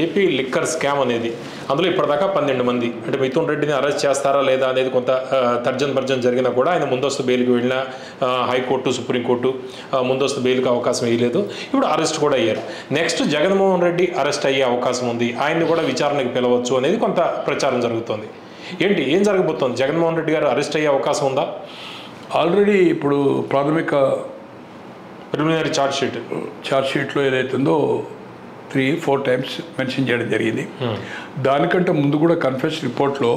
AP liquor scam అనేది అందులో ఇప్పటిదాకా 12 మంది అంటే మిథున్ రెడ్డిని అరెస్ట్ చేస్తారా లేదా అనేది కొంత తర్జన్ భర్జన్ జరిగినా కూడా ఆయన ముందస్తు బెయిల్కి వెళ్ళిన హైకోర్టు సుప్రీంకోర్టు ముందస్తు బెయిల్కి అవకాశం వేయలేదు. ఇప్పుడు అరెస్ట్ కూడా అయ్యారు. నెక్స్ట్ జగన్మోహన్ రెడ్డి అరెస్ట్ అయ్యే అవకాశం ఉంది, ఆయన్ని కూడా విచారణకు పిలవచ్చు అనేది కొంత ప్రచారం జరుగుతోంది. ఏంటి ఏం జరగబోతోంది? జగన్మోహన్ రెడ్డి గారు అరెస్ట్ అయ్యే అవకాశం ఉందా? ఆల్రెడీ ఇప్పుడు ప్రాథమిక ప్రిలిమినరీ ఛార్జ్ షీట్లో ఏదైతుందో 3-4 టైమ్స్ మెన్షన్ చేయడం జరిగింది. దానికంటే ముందు కూడా కన్ఫెషన్ రిపోర్ట్లో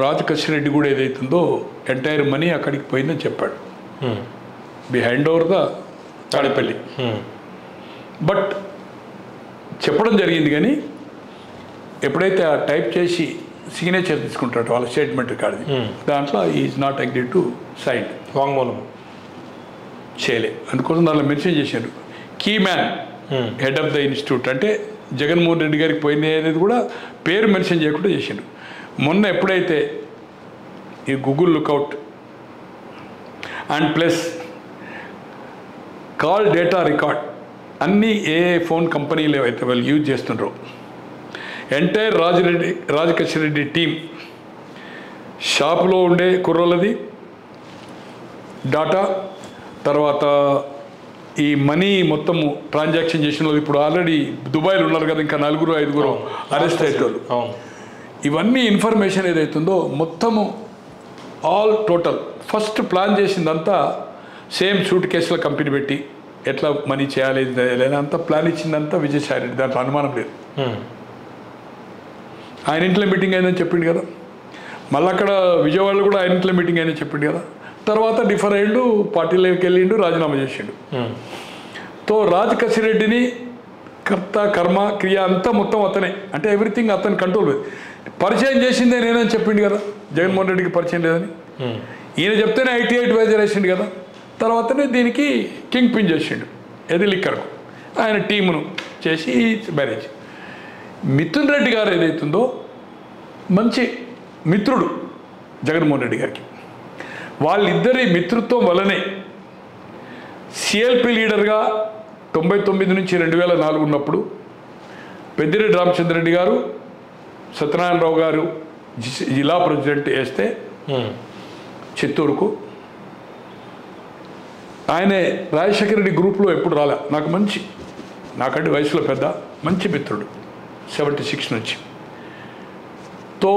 రాజకృష్ణ రెడ్డి కూడా ఏదైతుందో ఎంటైర్ మనీ అక్కడికి పోయిందని చెప్పాడు, behind over the Tadepalli. But చెప్పడం జరిగింది కానీ ఎప్పుడైతే ఆ టైప్ చేసి సిగ్నేచర్ తీసుకుంటాడు వాళ్ళ స్టేట్మెంట్ కాదు, దాంట్లో is not agree to sign వాంగ్మూలం చేయలే. అందుకోసం దాంట్లో మెన్షన్ చేశారు key man head of the institute అంటే జగన్మోహన్ రెడ్డి గారికి పోయింది అనేది కూడా పేరు మెన్షన్ చేయకుండా చేశారు. మొన్న ఎప్పుడైతే ఈ Google lookout and plus call data record అన్నీ ఏ ఫోన్ కంపెనీలు ఏవైతే వాళ్ళు యూజ్ చేస్తుండ్రో ఎంటైర్ రాజకృష్ణ రెడ్డి టీం షాపులో ఉండే కుర్రోళ్ళది డాటా, తర్వాత ఈ మనీ మొత్తము ట్రాన్సాక్షన్ చేసిన వాళ్ళు ఇప్పుడు ఆల్రెడీ దుబాయ్లో ఉన్నారు కదా, ఇంకా 4-5 అరెస్ట్ అయ్యేటోళ్ళు. ఇవన్నీ ఇన్ఫర్మేషన్ ఏదైతుందో మొత్తము ఆల్ టోటల్ ఫస్ట్ ప్లాన్ చేసిందంతా సేమ్ సూట్ కేసుల కంపెనీ పెట్టి ఎట్లా మనీ చేయాలి అంతా ప్లాన్ ఇచ్చిందంతా విజయసాయి రెడ్డి, దాంట్లో అనుమానం లేదు. ఆయన ఇంట్లో మీటింగ్ అయిందని చెప్పిండు కదా, మళ్ళీ అక్కడ విజయవాడలో కూడా ఆయన ఇంట్లో మీటింగ్ అయిందని చెప్పిండు కదా. తర్వాత డిఫర్ అయ్యిండు, పార్టీలోకి వెళ్ళిండు, రాజీనామా చేసిండు. తో రాజకృష్ణ రెడ్డిని కర్త కర్మ క్రియ అంతా మొత్తం అతనే, అంటే ఎవ్రీథింగ్ అతని కంట్రోల్. పరిచయం చేసిందే నేనని చెప్పిండు కదా, జగన్మోహన్ రెడ్డికి పరిచయం లేదని. ఈయన చెప్తేనే ఐటీ అడ్వైజర్ వేసిండు కదా. తర్వాతనే దీనికి కింగ్ పిన్ చేసిండు, ఏది లిక్కర్కు ఆయన టీమును చేసి మ్యారేజ్. మిథున్ రెడ్డి గారు ఏదైతుందో మంచి మిత్రుడు జగన్మోహన్ రెడ్డి గారికి. వాళ్ళిద్దరి మిత్రుత్వం వల్లనే సిఎల్పి లీడర్గా 99 నుంచి 2004 ఉన్నప్పుడు పెద్దిరెడ్డి రామచంద్రరెడ్డి గారు, సత్యనారాయణరావు గారు జిల్లా ప్రెసిడెంట్ వేస్తే చిత్తూరుకు, ఆయనే రాజశేఖర రెడ్డి గ్రూప్లో ఎప్పుడు రాలే. నాకంటే వయసులో పెద్ద మంచి మిత్రుడు 76 నుంచి. తో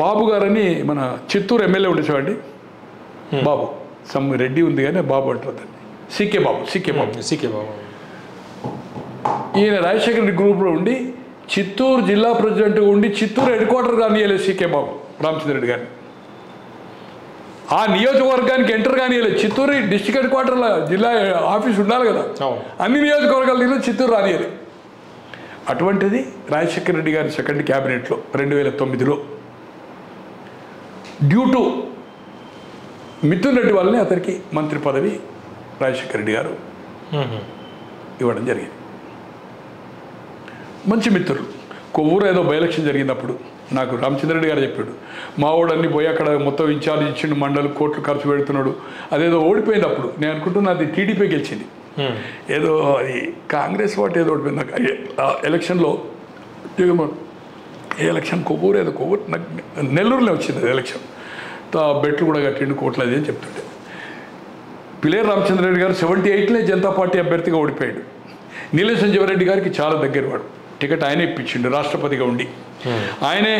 బాబు గారని మన చిత్తూరు ఎమ్మెల్యే ఉండేవాడి బాబు, సమ్ రెడ్డి ఉంది కానీ బాబు అంటారు, సీకే బాబు. ఈయన రాజశేఖర రెడ్డి గ్రూప్లో ఉండి చిత్తూరు జిల్లా ప్రెసిడెంట్గా ఉండి చిత్తూరు హెడ్ క్వార్టర్ కానియలేదు సీకే బాబు రామచంద్ర రెడ్డి గారిని. ఆ నియోజకవర్గానికి ఎంటర్ కానియలేదు. చిత్తూరు డిస్ట్రిక్ట్ హెడ్ క్వార్టర్లో జిల్లా ఆఫీస్ ఉండాలి కదా, అన్ని నియోజకవర్గాలు చిత్తూరు రానియలేదు. అటువంటిది రాజశేఖర రెడ్డి గారి సెకండ్ క్యాబినెట్లో 2009లో డ్యూ టు మిథున్ రెడ్డి వల్లనే అతనికి మంత్రి పదవి రాజశేఖర రెడ్డి గారు ఇవ్వడం జరిగింది. మంచి మిత్రులు. కొవ్వూరు ఏదో బై ఎలక్షన్ జరిగినప్పుడు నాకు రామచంద్రరెడ్డి గారు చెప్పాడు, మా వాడన్నీ పోయి అక్కడ మొత్తం ఇన్ఛార్జ్ ఇచ్చిండు, మండలి కోట్లు ఖర్చు పెడుతున్నాడు, అదేదో ఓడిపోయింది. అప్పుడు నేను అనుకుంటున్నా అది టీడీపీ గెలిచింది, ఏదో అది కాంగ్రెస్ వాటి ఏదో ఓడిపోయింది. నాకు ఎలక్షన్లో జగన్మోహన్ ఏ ఎలక్షన్ కొవ్వూరు ఏదో కొవ్వూరు నాకు నెల్లూరులో వచ్చింది అది ఎలక్షన్. బెట్లు కూడా కట్టిండు కోట్లు అది అని చెప్తుండే. పిల్లేరు రామచంద్రరెడ్డి గారు 78లో జనతా పార్టీ అభ్యర్థిగా ఓడిపోయాడు. నీలం సంజీవరెడ్డి గారికి చాలా దగ్గర వాడు, టికెట్ ఆయనే ఇప్పించిండు రాష్ట్రపతిగా ఉండి. ఆయనే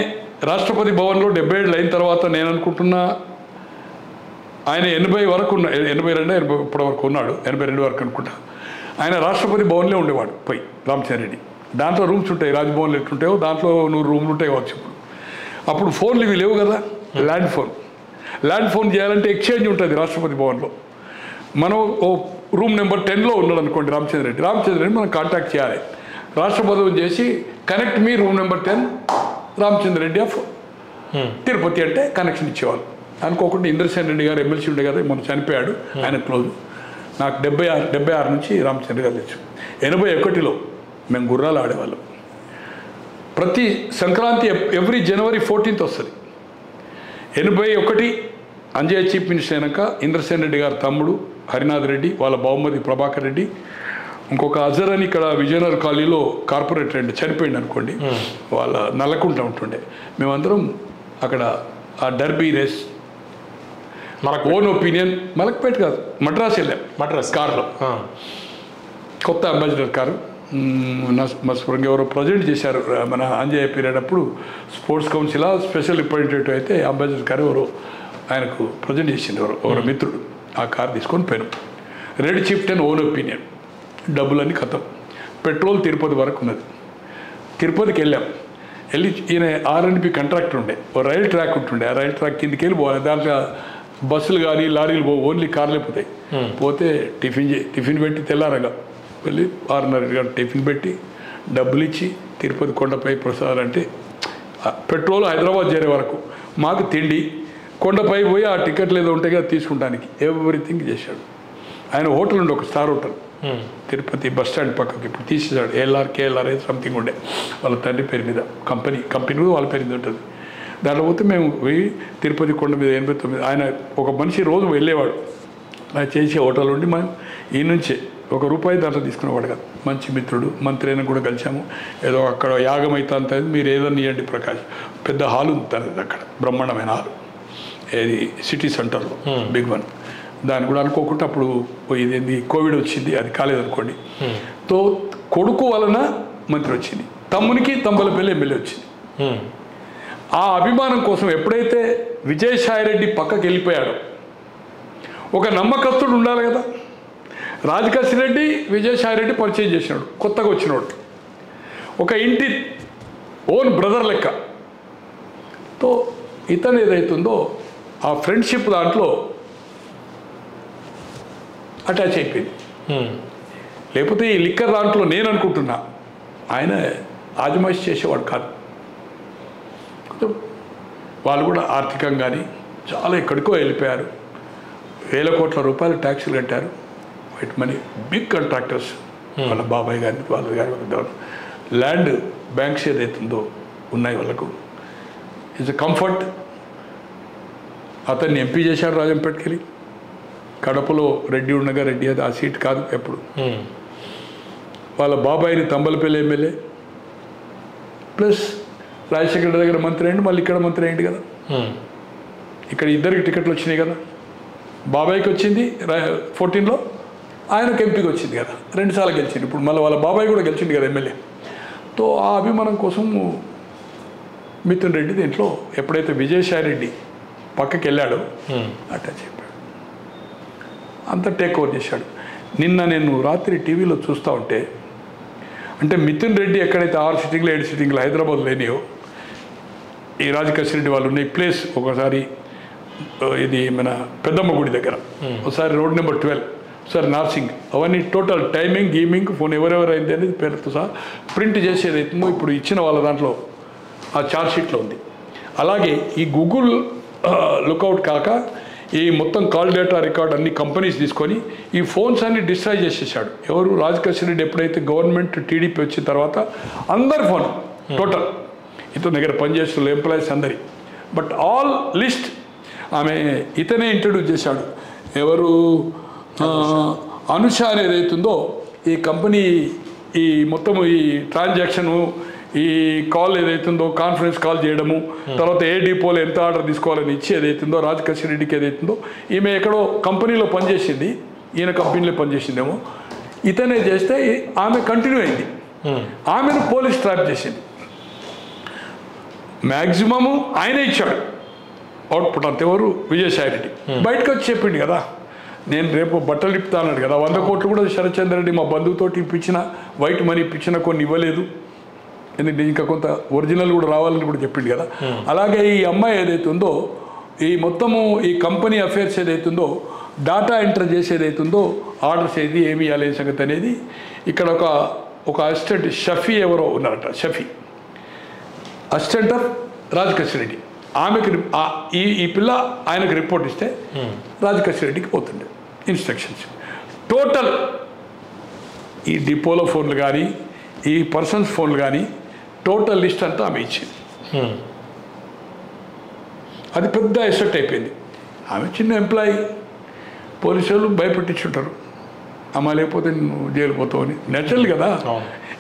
రాష్ట్రపతి భవన్లో 70 ఏళ్ళు అయిన తర్వాత నేను అనుకుంటున్నా ఆయన 80 వరకు 82 ఇప్పటి వరకు ఉన్నాడు, 82 వరకు అనుకుంటా. ఆయన రాష్ట్రపతి భవన్లో ఉండేవాడు పోయి రామచంద్రరెడ్డి. దాంట్లో రూమ్స్ ఉంటాయి, రాజ్భవన్లు ఎట్లుంటాయో దాంట్లో 100 రూమ్లు ఉంటాయి కావచ్చు. అప్పుడు ఫోన్లు ఇవి లేవు కదా, ల్యాండ్ ఫోన్ చేయాలంటే ఎక్స్చేంజ్ ఉంటుంది రాష్ట్రపతి భవన్లో. మనం ఓ రూమ్ నెంబర్ 10లో ఉన్నాడు అనుకోండి రామచంద్రరెడ్డి మనం కాంటాక్ట్ చేయాలి. రాష్ట్రపతి చేసి connect me room number 10 Ramachandra Reddy of Tirupati అంటే కనెక్షన్ ఇచ్చేవాళ్ళు. అనుకోకుండా ఇంద్రసేన్ రెడ్డి గారు ఎమ్మెల్సీ ఉండే కదా, మొన్న చనిపోయాడు, ఆయన క్లోజ్. నాకు 76 నుంచి రామచంద్ర గారు తెచ్చు. 81లో మేము గుర్రాలు ఆడేవాళ్ళం. ప్రతి సంక్రాంతి ఎవ్రీ జనవరి 14th వస్తుంది. 81 అంజయ్య చీఫ్ మినిస్టర్ అయినాక ఇంద్రసేన్ రెడ్డి గారు తమ్ముడు హరినాథ్ రెడ్డి, వాళ్ళ బహుమతి ప్రభాకర్ రెడ్డి, ఇంకొక అజర్ అని ఇక్కడ విజయనగర్ కాలనీలో కార్పొరేటర్ అండి, చనిపోయింది అనుకోండి, వాళ్ళ నల్లకుంట ఉంటుండే. మేమందరం అక్కడ ఆ డర్బీ రేస్ మనకు ఓన్ ఒపీనియన్, మలక్పేట కాదు మద్రాస్ వెళ్ళాం, మద్రాస్ కార్లో, కొత్త అంబాసిడర్ కారు మస్పరంగా ఎవరో ప్రజెంట్ చేశారు మన అంజయ్య పీరియడ్ అప్పుడు. స్పోర్ట్స్ కౌన్సిల్ స్పెషల్ రిప్రజెంటేటివ్ అయితే అంబాసిడర్ కారు ఎవరో ఆయనకు ప్రజెంట్ చేసింది ఎవరో మిత్రుడు. ఆ కారు తీసుకొని పోయాను. రెడ్ చిఫ్ట్ అండ్ ఓన్ ఒపీనియన్, డబ్బులన్నీ ఖతం. పెట్రోల్ తిరుపతి వరకు ఉన్నది. తిరుపతికి వెళ్ళాం. వెళ్ళి ఈయన ఆర్ఎన్బి కాంట్రాక్టర్ ఉండే, ఓ రైల్ ట్రాక్ ఉంటుండే. ఆ రైల్ ట్రాక్ కిందికి వెళ్ళి పోవాలి. దాంట్లో బస్సులు కానీ లారీలు పోవు, ఓన్లీ కార్లే పోతాయి. పోతే టిఫిన్ పెట్టి తెల్లారగా వెళ్ళి 6:30 గంటల టిఫిన్ పెట్టి డబ్బులు ఇచ్చి తిరుపతి కొండపై ప్రసాదం అంటే పెట్రోల్ హైదరాబాద్ చేరే వరకు మాకు తిండి, కొండపై పోయి ఆ టికెట్లు ఏదో ఉంటాయి కదా తీసుకుంటానికి ఎవ్రీథింగ్ చేశాడు. ఆయన హోటల్ ఉండే, ఒక star hotel Tirupati bus stand పక్కకి ఇప్పుడు తీసేసాడు. కేఎల్ఆర్ సంథింగ్ ఉండే వాళ్ళ తండ్రి పేరు మీద, కంపెనీ కూడా వాళ్ళ పేరు మీద ఉంటుంది. దాంట్లో పోతే మేము పోయి తిరుపతి కొండ మీద 89 ఆయన ఒక మనిషి రోజు వెళ్ళేవాడు. ఆయన చేసే హోటల్ ఉండి మనం ఈ నుంచే ₹1 దాంట్లో తీసుకునేవాడు కదా. మంచి మిత్రుడు, మంత్రి అయినా కూడా కలిసాము. ఏదో అక్కడ యాగం అయితే అంత మీరు ఏదన్నా ఇవ్వండి ప్రకాష్, పెద్ద హాల్ ఉంటుంది అక్కడ, బ్రహ్మాండమైన హాల్, ఏది సిటీ సెంటర్లో బిగ్ వన్. దాన్ని కూడా అనుకోకుండా అప్పుడు ఇదేంది కోవిడ్ వచ్చింది, అది కాలేదనుకోండి. తో కొడుకు వలన మంత్రి వచ్చింది, తమ్మునికి తంబలపల్లి ఎమ్మెల్యే వచ్చింది. ఆ అభిమానం కోసం ఎప్పుడైతే విజయసాయిరెడ్డి పక్కకి వెళ్ళిపోయాడో, ఒక నమ్మకస్తుడు ఉండాలి కదా. రాజకేశ్వరరెడ్డి విజయసాయిరెడ్డి పరిచయం చేసినాడు, కొత్తగా వచ్చినాడు, ఒక ఇంటి ఓన్ బ్రదర్ లెక్క. తో ఇతను ఏదైతుందో ఆ ఫ్రెండ్షిప్ దాంట్లో అటాచ్ అయిపోయింది. లేకపోతే ఈ లిక్కర్ దాంట్లో నేను అనుకుంటున్నా ఆయన ఆజమాయిష్ చేసేవాడు కాదు. వాళ్ళు కూడా ఆర్థికంగాని చాలా ఎక్కడికో వెళ్ళిపోయారు. వేల కోట్ల రూపాయలు ట్యాక్సులు కట్టారు. వైట్ మనీ బిగ్ కాంట్రాక్టర్స్, వాళ్ళ బాబాయ్ గారిని వాళ్ళ గారి ల్యాండ్ బ్యాంక్స్ ఏదైతుందో ఉన్నాయి వాళ్ళకు. It's a comfort. అతన్ని ఎంపీ చేశారు రాజంపేటకి వెళ్ళి. కడపలో రెడ్డి ఉండగా రెడ్డి అది ఆ సీట్ కాదు ఎప్పుడు. వాళ్ళ బాబాయిని తంబలపల్లి ఎమ్మెల్యే ప్లస్ రాజశేఖర దగ్గర మంత్రి అయ్యింది, మళ్ళీ ఇక్కడ మంత్రి అయ్యింది కదా. ఇక్కడ ఇద్దరికి టికెట్లు వచ్చినాయి కదా. బాబాయ్కి వచ్చింది 14లో, ఆయనకు ఎంపీకి వచ్చింది కదా, 2 సార్లు గెలిచింది. ఇప్పుడు మళ్ళీ వాళ్ళ బాబాయ్ కూడా గెలిచింది కదా ఎమ్మెల్యే. తో ఆ అభిమానం కోసం మిథున్ రెడ్డి దీంట్లో ఎప్పుడైతే విజయసాయిరెడ్డి పక్కకి వెళ్ళాడో అటాచ్ అయిపోయాడు. అంత టేక్ ఓవర్ చేశాడు. నిన్న నేను రాత్రి టీవీలో చూస్తూ ఉంటే, అంటే మిథున్ రెడ్డి ఎక్కడైతే 6 సిట్టింగ్లు 7 సిట్టింగ్లు హైదరాబాద్ లేనియో, ఈ రాజకేశ్వర రెడ్డి వాళ్ళు ఉన్న ఈ ప్లేస్ ఒకసారి ఇది మన పెద్దమ్మ గుడి దగ్గర, ఒకసారి రోడ్ నెంబర్ 12, ఒకసారి నార్సింగ్, అవన్నీ టోటల్ టైమింగ్ గీమింగ్ ఫోన్ ఎవరెవరైంది అనేది పేరుతో సహా ప్రింట్ చేసేది అవుతుందో ఇప్పుడు ఇచ్చిన వాళ్ళ దాంట్లో ఆ ఛార్జ్షీట్లో ఉంది. అలాగే ఈ గూగుల్ లుకౌట్ కాక ఈ మొత్తం కాల్ డేటా రికార్డ్ అన్ని కంపెనీస్ తీసుకొని ఈ ఫోన్స్ అన్ని డిస్ట్రాయ్ చేసేసాడు. ఎవరు రాజకేశ్వర రెడ్డి ఎప్పుడైతే గవర్నమెంట్ టీడీపీ వచ్చిన తర్వాత అందరి ఫోన్ టోటల్ ఇతని దగ్గర పనిచేస్తున్న ఎంప్లాయీస్ అందరి, బట్ ఆల్ లిస్ట్ ఆమె ఇతనే ఇంట్రడ్యూస్ చేశాడు. ఎవరు అనుష అనేది అవుతుందో ఈ కంపెనీ ఈ మొత్తం ఈ ట్రాన్సాక్షను ఈ కాల్ ఏదైతుందో కాన్ఫరెన్స్ కాల్ చేయడము, తర్వాత ఏ డిపోలో ఎంత ఆర్డర్ తీసుకోవాలని ఇచ్చి ఏదైతుందో రాజకేశ్వర రెడ్డికి ఏదైతుందో, ఈమె ఎక్కడో కంపెనీలో పనిచేసింది, ఈయన కంపెనీలో పనిచేసిందేమో, ఇతనే చేస్తే ఆమె కంటిన్యూ అయింది. ఆమెను పోలీస్ ట్రాప్ చేసింది. మ్యాక్సిమము ఆయనే ఇచ్చాడు అవుట్పుట్. అంతెవరు విజయసాయిరెడ్డి బయటకు వచ్చి చెప్పిండు కదా, నేను రేపు బట్టలు ఇప్పుతా అన్నాడు కదా. 100 కోట్లు కూడా శరత్చంద్ర రెడ్డి మా బంధువుతోటి ఇప్పించిన, వైట్ మనీ ఇప్పించిన, కొన్ని ఇవ్వలేదు, ఎందుకంటే ఇంకా కొంత ఒరిజినల్ కూడా రావాలని కూడా చెప్పిండు కదా. అలాగే ఈ అమ్మాయి ఏదైతే ఉందో ఈ మొత్తము ఈ కంపెనీ అఫేర్స్ ఏదైతుందో డాటా ఎంటర్ చేసేదైతుందో ఆర్డర్స్ ఏది ఏమి ఇవ్వాలి సంగతి అనేది ఇక్కడ ఒక అసిస్టెంట్ షఫీ ఎవరో ఉన్నారట, షఫీ అసిస్టెంట్ ఆఫ్ రాజకేశ్వర రెడ్డి. ఆమెకి ఈ పిల్ల ఆయనకు రిపోర్ట్ ఇస్తే రాజకేశ్వర రెడ్డికి పోతుండే ఇన్స్ట్రక్షన్స్. టోటల్ ఈ డిపోలో ఫోన్లు కానీ ఈ పర్సన్స్ ఫోన్లు కానీ టోటల్ లిస్ట్ అంతా ఆమె ఇచ్చింది. అది పెద్ద ఎసెట్ అయిపోయింది. ఆమె చిన్న ఎంప్లాయీ, పోలీసు వాళ్ళు భయపెట్టించుంటారు. అమ్మా లేకపోతే నువ్వు జైలు పోతావు అని నేచురల్ కదా.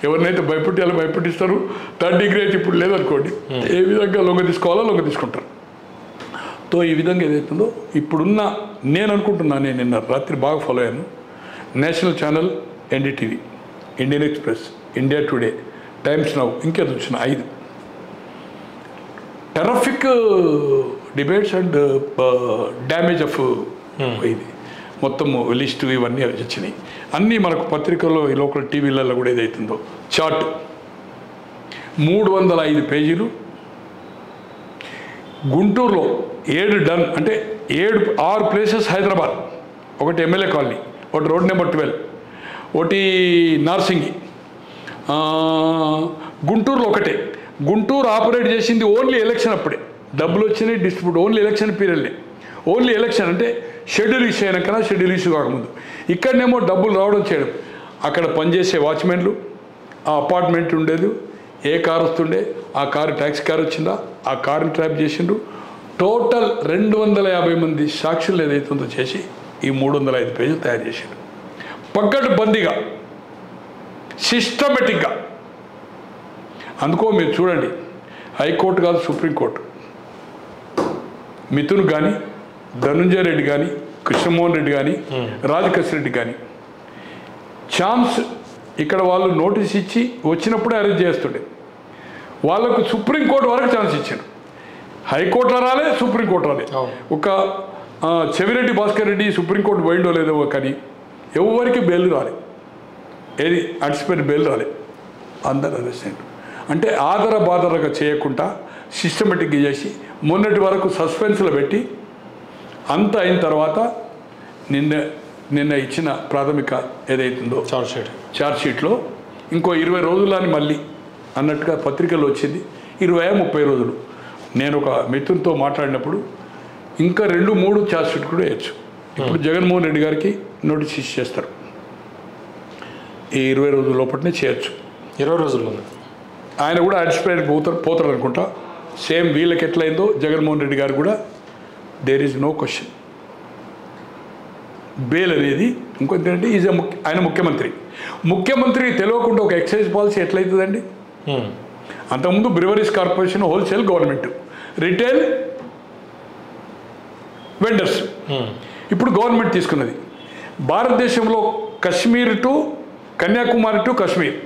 ఎవరినైతే భయపెట్టాలో భయపెట్టిస్తారు. 3rd డిగ్రీ అయితే ఇప్పుడు లేదనుకోండి, ఏ విధంగా లొంగ తీసుకోవాలో లొంగ తీసుకుంటారు. తో ఈ విధంగా ఏదైతుందో ఇప్పుడున్న నేను అనుకుంటున్నాను, నేను నిన్న రాత్రి బాగా ఫాలో అయ్యాను. National channel, NDTV, Indian express, India today, times now, ఇంకేదో వచ్చిన 5 terrific debates and damage of ఇది మొత్తం లిస్టు ఇవన్నీ వచ్చినాయి. అన్నీ మనకు పత్రికల్లో, ఈ లోకల్ టీవీలలో కూడా ఏదైతుందో చార్ట్ 305 పేజీలు. గుంటూరులో 7 డన్ అంటే 6 ప్లేసెస్ హైదరాబాద్, ఒకటి ఎమ్మెల్యే కాలనీ, ఒకటి రోడ్ నెంబర్ 12, ఒకటి నార్సింగి. గుంటూరులో ఒకటే. గుంటూరు ఆపరేట్ చేసింది ఓన్లీ ఎలక్షన్ అప్పుడే, డబ్బులు వచ్చినాయి డిస్ట్రిబ్యూట్ ఓన్లీ ఎలక్షన్ పీరియడ్లే, ఓన్లీ ఎలక్షన్ అంటే షెడ్యూల్ ఇష్యూ అయినాకన్నా షెడ్యూల్ ఇష్యూ కాకముందు. ఇక్కడనేమో డబ్బులు రావడం చేయడం, అక్కడ పనిచేసే వాచ్మెన్లు, ఆ అపార్ట్మెంట్ ఉండేది, ఏ కారు వస్తుండే, ఆ కారు ట్యాక్సీ కారు వచ్చిందా, ఆ కారుని ట్రాప్ చేసిండ్రు. టోటల్ 250 మంది సాక్షులు ఏదైతుందో చేసి ఈ 305 పేజీలు తయారు చేసిండ్రు. పక్కడ్బందీగా, సిస్టమేటిక్గా. అందుకో మీరు చూడండి, హైకోర్టు కాదు సుప్రీంకోర్టు, మిథున్ కానీ, ధనుంజయ రెడ్డి కానీ, కృష్ణమోహన్ రెడ్డి కానీ, రాజకేశ్ రెడ్డి కానీ ఛాన్స్ ఇక్కడ వాళ్ళు నోటీస్ ఇచ్చి వచ్చినప్పుడే అరెస్ట్ చేస్తుండే. వాళ్ళకు సుప్రీంకోర్టు వరకు ఛాన్స్ ఇచ్చారు. హైకోర్టులో రాలే, సుప్రీంకోర్టు రాలే. ఒక చెవిరెడ్డి భాస్కర్ రెడ్డి సుప్రీంకోర్టు పోయిండో లేదో కానీ ఎవరికి బెయిల్ రాలే, ఏది అడిసిపోయిన బెయిల్ రాలే, అందరు అరెస్ట్ అయ్యారు. అంటే ఆదర బాదరగా చేయకుండా సిస్టమేటిక్గా చేసి మొన్నటి వరకు సస్పెన్స్లో పెట్టి అంత అయిన తర్వాత నిన్న ఇచ్చిన ప్రాథమిక ఏదైతుందో ఛార్జ్షీట్లో ఇంకో 20 రోజులని మళ్ళీ అన్నట్టుగా పత్రికల్లో వచ్చింది. 20-30 రోజులు. నేను ఒక మిత్రునితో మాట్లాడినప్పుడు ఇంకా 2-3 ఛార్జ్షీట్ కూడా వేయచ్చు. ఇప్పుడు జగన్మోహన్ రెడ్డి గారికి నోటీస్ ఇష్యూ చేస్తారు, ఈ 20 రోజుల లోపలనే చేయొచ్చు. 20 రోజుల్లో ఆయన కూడా అడిసిపోయి పోతారు అనుకుంటా. సేమ్ వీళ్ళకి ఎట్లయిందో జగన్మోహన్ రెడ్డి గారు కూడా there is no question. Bail అనేది ఇంకొంత ఏంటంటే ఆయన ముఖ్యమంత్రి తెలియకుండా ఒక ఎక్సైజ్ పాలసీ ఎట్లయితుందండి? అంతకుముందు breweries corporation, wholesale government, retail vendors. ఇప్పుడు గవర్నమెంట్ తీసుకున్నది. భారతదేశంలో Kashmir to Kanyakumari to Kashmir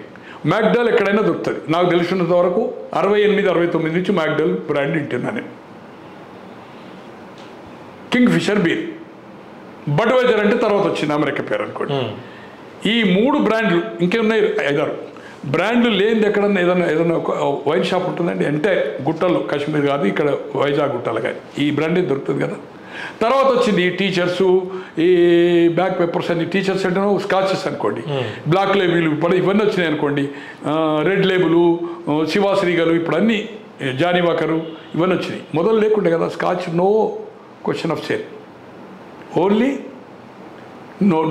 McDowell ఎక్కడైనా దొరుకుతుంది. నాకు తెలిసినంత వరకు 68-69 నుంచి మ్యాక్డాల్ బ్రాండ్ వింటున్నాను నేను. కింగ్ ఫిషర్ బీర్, బడ్వైజర్ అంటే తర్వాత వచ్చింది అమెరికా పేరు అనుకోండి. ఈ 3 బ్రాండ్లు, ఇంకేమున్నాయి 5-6 బ్రాండ్లు లేనిది ఎక్కడన్నా ఏదన్నా ఒక వైన్ షాప్ ఉంటుందండి. అంటే గుట్టలు, కాశ్మీర్ కాదు, ఇక్కడ వైజాగ్ గుట్టలు కానీ ఈ బ్రాండే దొరుకుతుంది కదా. తర్వాత వచ్చింది ఈ టీచర్సు, ఈ బ్లాక్ పెప్పర్స్ అని. టీచర్స్ అంటే స్కాచెస్ అనుకోండి, బ్లాక్ లేబుల్ ఇప్పుడు ఇవన్నీ వచ్చినాయి అనుకోండి, రెడ్ లేబులు, శివాశ్రీగలు, ఇప్పుడు అన్నీ జానీ వాకరు ఇవన్నీ వచ్చినాయి. మొదలు లేకుండే కదా scotch, no question of sale, only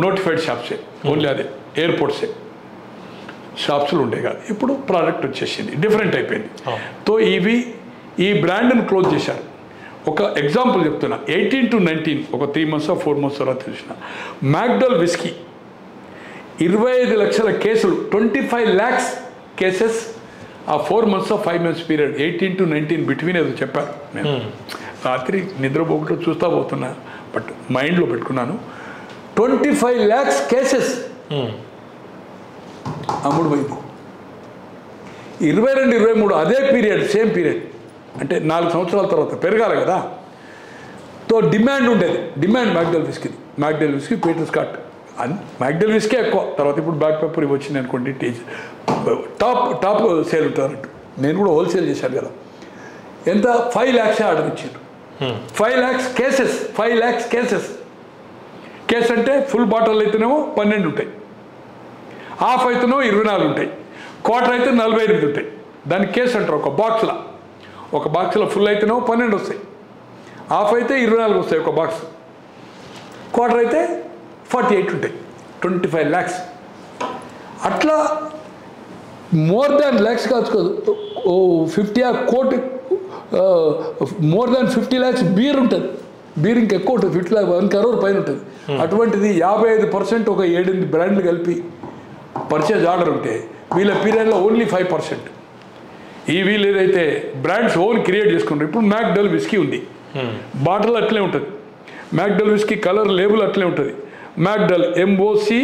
notified షాప్సే, ఓన్లీ అదే ఎయిర్పోర్ట్సే షాప్స్లు ఉండే కాదు. ఇప్పుడు ప్రోడక్ట్ వచ్చేసింది, డిఫరెంట్ అయిపోయింది. తో ఈ బ్రాండ్ని క్లోజ్ చేశారు. ఒక ఎగ్జాంపుల్ చెప్తున్నా, 18 to 19 ఒక 3 months 4 months తర్వాత తెలిసిన మ్యాక్డాల్ విస్కీ 25 లక్షల కేసులు, 25 lakhs కేసెస్ ఆ 4 months 5 months period, 18 to 19 between ఏదో చెప్పారు. నేను రాత్రి నిద్రపోకుండా చూస్తూ పోతున్నా, బట్ మైండ్లో పెట్టుకున్నాను. 25 lakhs కేసెస్ అమ్ముడు పోయింది. 22-23 అదే పీరియడ్, సేమ్ పీరియడ్, అంటే 4 సంవత్సరాల తర్వాత పెరగాలి కదా. తో డిమాండ్ ఉండేది, demand McDowell whisky, Peter Scot, McDowell whisky ఎక్కువ. తర్వాత ఇప్పుడు బ్లాక్ పెప్పర్ ఇవి వచ్చింది అనుకోండి, టాప్ సేల్ ఉంటారంట. నేను కూడా హోల్సేల్ చేశాను కదా. ఎంత 5 lakhs ఆర్డర్ ఇచ్చారు. 5 lakhs cases, 5 lakhs cases. Case అంటే ఫుల్ బాటిల్ అయితేనేమో 12 ఉంటాయి, హాఫ్ అయితేనేమో 24 ఉంటాయి, క్వార్టర్ అయితే 48 ఉంటాయి. దాన్ని కేసు అంటారు. ఒక బాక్స్లో ఫుల్ అయితేనేమో 12 వస్తాయి, హాఫ్ అయితే 24 వస్తాయి ఒక బాక్స్, క్వార్టర్ అయితే 48 ఉంటాయి. 25 lakhs. అట్లా మోర్ దాన్ ల్యాక్స్ కాదు, 50 కోటి, మోర్ దాన్ 50 lakhs బీర్ ఉంటుంది. బీర్ ఇంకా ఎక్కువ ఉంటుంది, 1 crore పైన ఉంటుంది. అటువంటిది 55% ఒక 7-8 బ్రాండ్లు కలిపి పర్చేజ్ ఆర్డర్ ఉంటే వీళ్ళ పీరియడ్లో ఓన్లీ 5%. వీళ్ళు ఏదైతే బ్రాండ్స్ ఓన్ క్రియేట్ చేసుకుంటారు. ఇప్పుడు మ్యాక్డల్ విస్కీ ఉంది, బాటిల్ అట్లే ఉంటుంది. మ్యాక్డల్ విస్కీ కలర్ లేబుల్ అట్లే ఉంటుంది. మ్యాక్డల్ MOCDWELL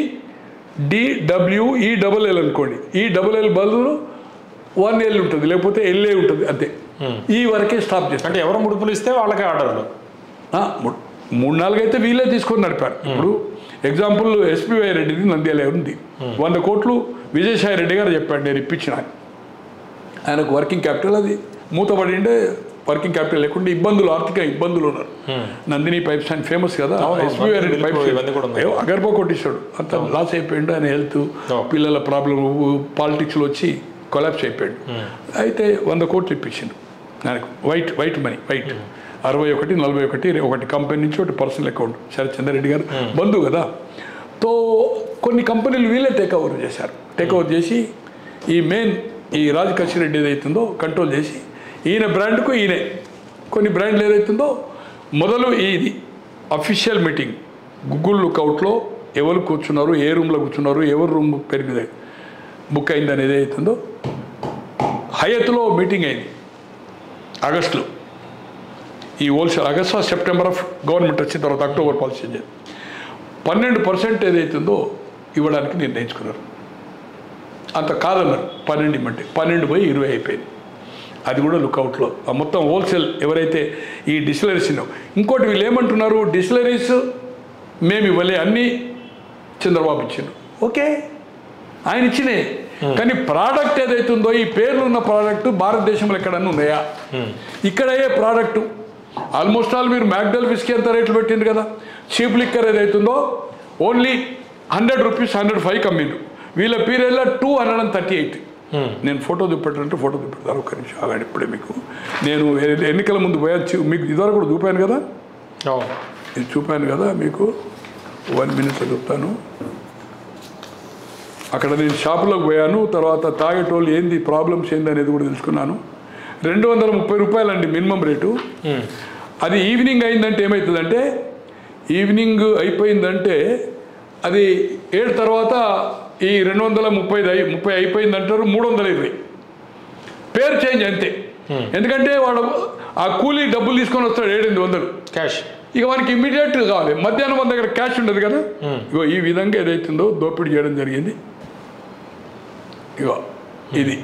అనుకోండి, ELL బదులు 1L ఉంటుంది, లేకపోతే LA ఉంటుంది, అంతే. ఈ వరకే స్టాప్ చేస్తారు. అంటే ఎవరు ముడుపులు ఇస్తే వాళ్ళకే ఆర్డర్లు 3-4 అయితే వీళ్ళే తీసుకొని నడిపారు. ఇప్పుడు ఎగ్జాంపుల్ SPY రెడ్డిది నంద్యాల ఉంది, 100 కోట్లు విజయసాయి రెడ్డి గారు చెప్పాడు నేను ఇప్పించిన. ఆయనకు వర్కింగ్ క్యాపిటల్ అది మూతపడి ఉండే, వర్కింగ్ క్యాపిటల్ లేకుండా ఆర్థిక ఇబ్బందులు ఉన్నారు. నందిని పైప్స్ అని ఫేమస్ కదా, SPY రెడ్డి పైప్స్ అగర్భ కొట్టిస్తాడు, అంత లాస్ అయిపోయాడు. ఆయన హెల్త్, పిల్లల ప్రాబ్లం, పాలిటిక్స్లో వచ్చి కొలాప్స్ అయిపోయాడు. అయితే 100 కోట్లు ఇప్పించిండు ఆయనకు, వైట్ మనీ 61, 41, ఒకటి కంపెనీ నుంచి ఒకటి పర్సనల్ అకౌంట్. శరత్ చంద్రారెడ్డి గారు బంధువు కదా. తో కొన్ని కంపెనీలు వీళ్ళే టేక్ఓవర్ చేశారు. టేక్ఓవర్ చేసి ఈ రాజకశి రెడ్డి ఏదైతుందో కంట్రోల్ చేసి ఈయన బ్రాండ్కు ఈయనే కొన్ని బ్రాండ్లు ఏదైతుందో మొదలు ఇది అఫీషియల్ మీటింగ్ గూగుల్ లుక్అవుట్లో ఎవరు కూర్చున్నారు, ఏ రూమ్లో కూర్చున్నారు, ఎవరు రూమ్ పేరు మీద బుక్ అయింది అనేది ఏదైతుందో హయత్లో మీటింగ్ అయింది ఆగస్టులో. ఈ wholesale August September of government వచ్చిన తర్వాత అక్టోబర్ పాలసీ చేంజ్ 12% ఏదైతుందో ఇవ్వడానికి నిర్ణయించుకున్నారు. అంత కాదన్నారు, 12 ఇవ్వండి, 12 పోయి 20 అయిపోయింది. అది కూడా లుక్అవుట్లో మొత్తం హోల్సేల్ ఎవరైతే ఈ డిస్టిలరీస్ ఇంకోటి వీళ్ళు ఏమంటున్నారు, డిస్టిలరీస్ మేము ఇవ్వలే, అన్నీ చంద్రబాబు ఇచ్చిండు. ఓకే, ఆయన ఇచ్చినే, కానీ ప్రోడక్ట్ ఏదైతుందో ఈ పేర్లు ఉన్న ప్రోడక్ట్ భారతదేశంలో ఎక్కడన్నా ఉన్నాయా? ఇక్కడయ్యే ప్రోడక్టు ఆల్మోస్ట్ ఆల్ మీరు మ్యాక్డల్ విస్కీ ఎంత రేట్లు పెట్టింది కదా. చీప్ లిక్కర్ ఏదైతుందో ఓన్లీ 100 రూపీస్ 105 కమ్మిండు. వీళ్ళ పీరియడ్లో 238. నేను ఫోటో చూపెట్టాలంటే ఫోటో చూపెడతాను, ఒక్క నిమిషం ఆగాడు. ఇప్పుడే మీకు నేను ఎన్నికల ముందు పోయా, మీకు ఇదివరకు కూడా చూపాను కదా, ఇది చూపాను కదా మీకు, 1 minute చెప్తాను. అక్కడ నేను షాపులోకి పోయాను, తర్వాత తాగేటోళ్ళు ఏంది ప్రాబ్లమ్స్ ఏంది అనేది కూడా తెలుసుకున్నాను. 230 రూపాయలండి మినిమం రేటు. అది ఈవినింగ్ అయిందంటే ఏమవుతుందంటే, ఈవినింగ్ అయిపోయిందంటే అది 7 తర్వాత ఈ 230 అయిపోయిందంటారు, 320 పేరు చేంజ్ అంతే. ఎందుకంటే వాడు ఆ కూలీ డబ్బులు తీసుకొని వస్తాడు 700-800 క్యాష్, ఇక వానికి ఇమ్మీడియట్ కావాలి. మధ్యాహ్నం మన దగ్గర క్యాష్ ఉండదు కదా. ఇగో ఈ విధంగా ఏదైతుందో దోపిడీ చేయడం జరిగింది. ఇగో ఇది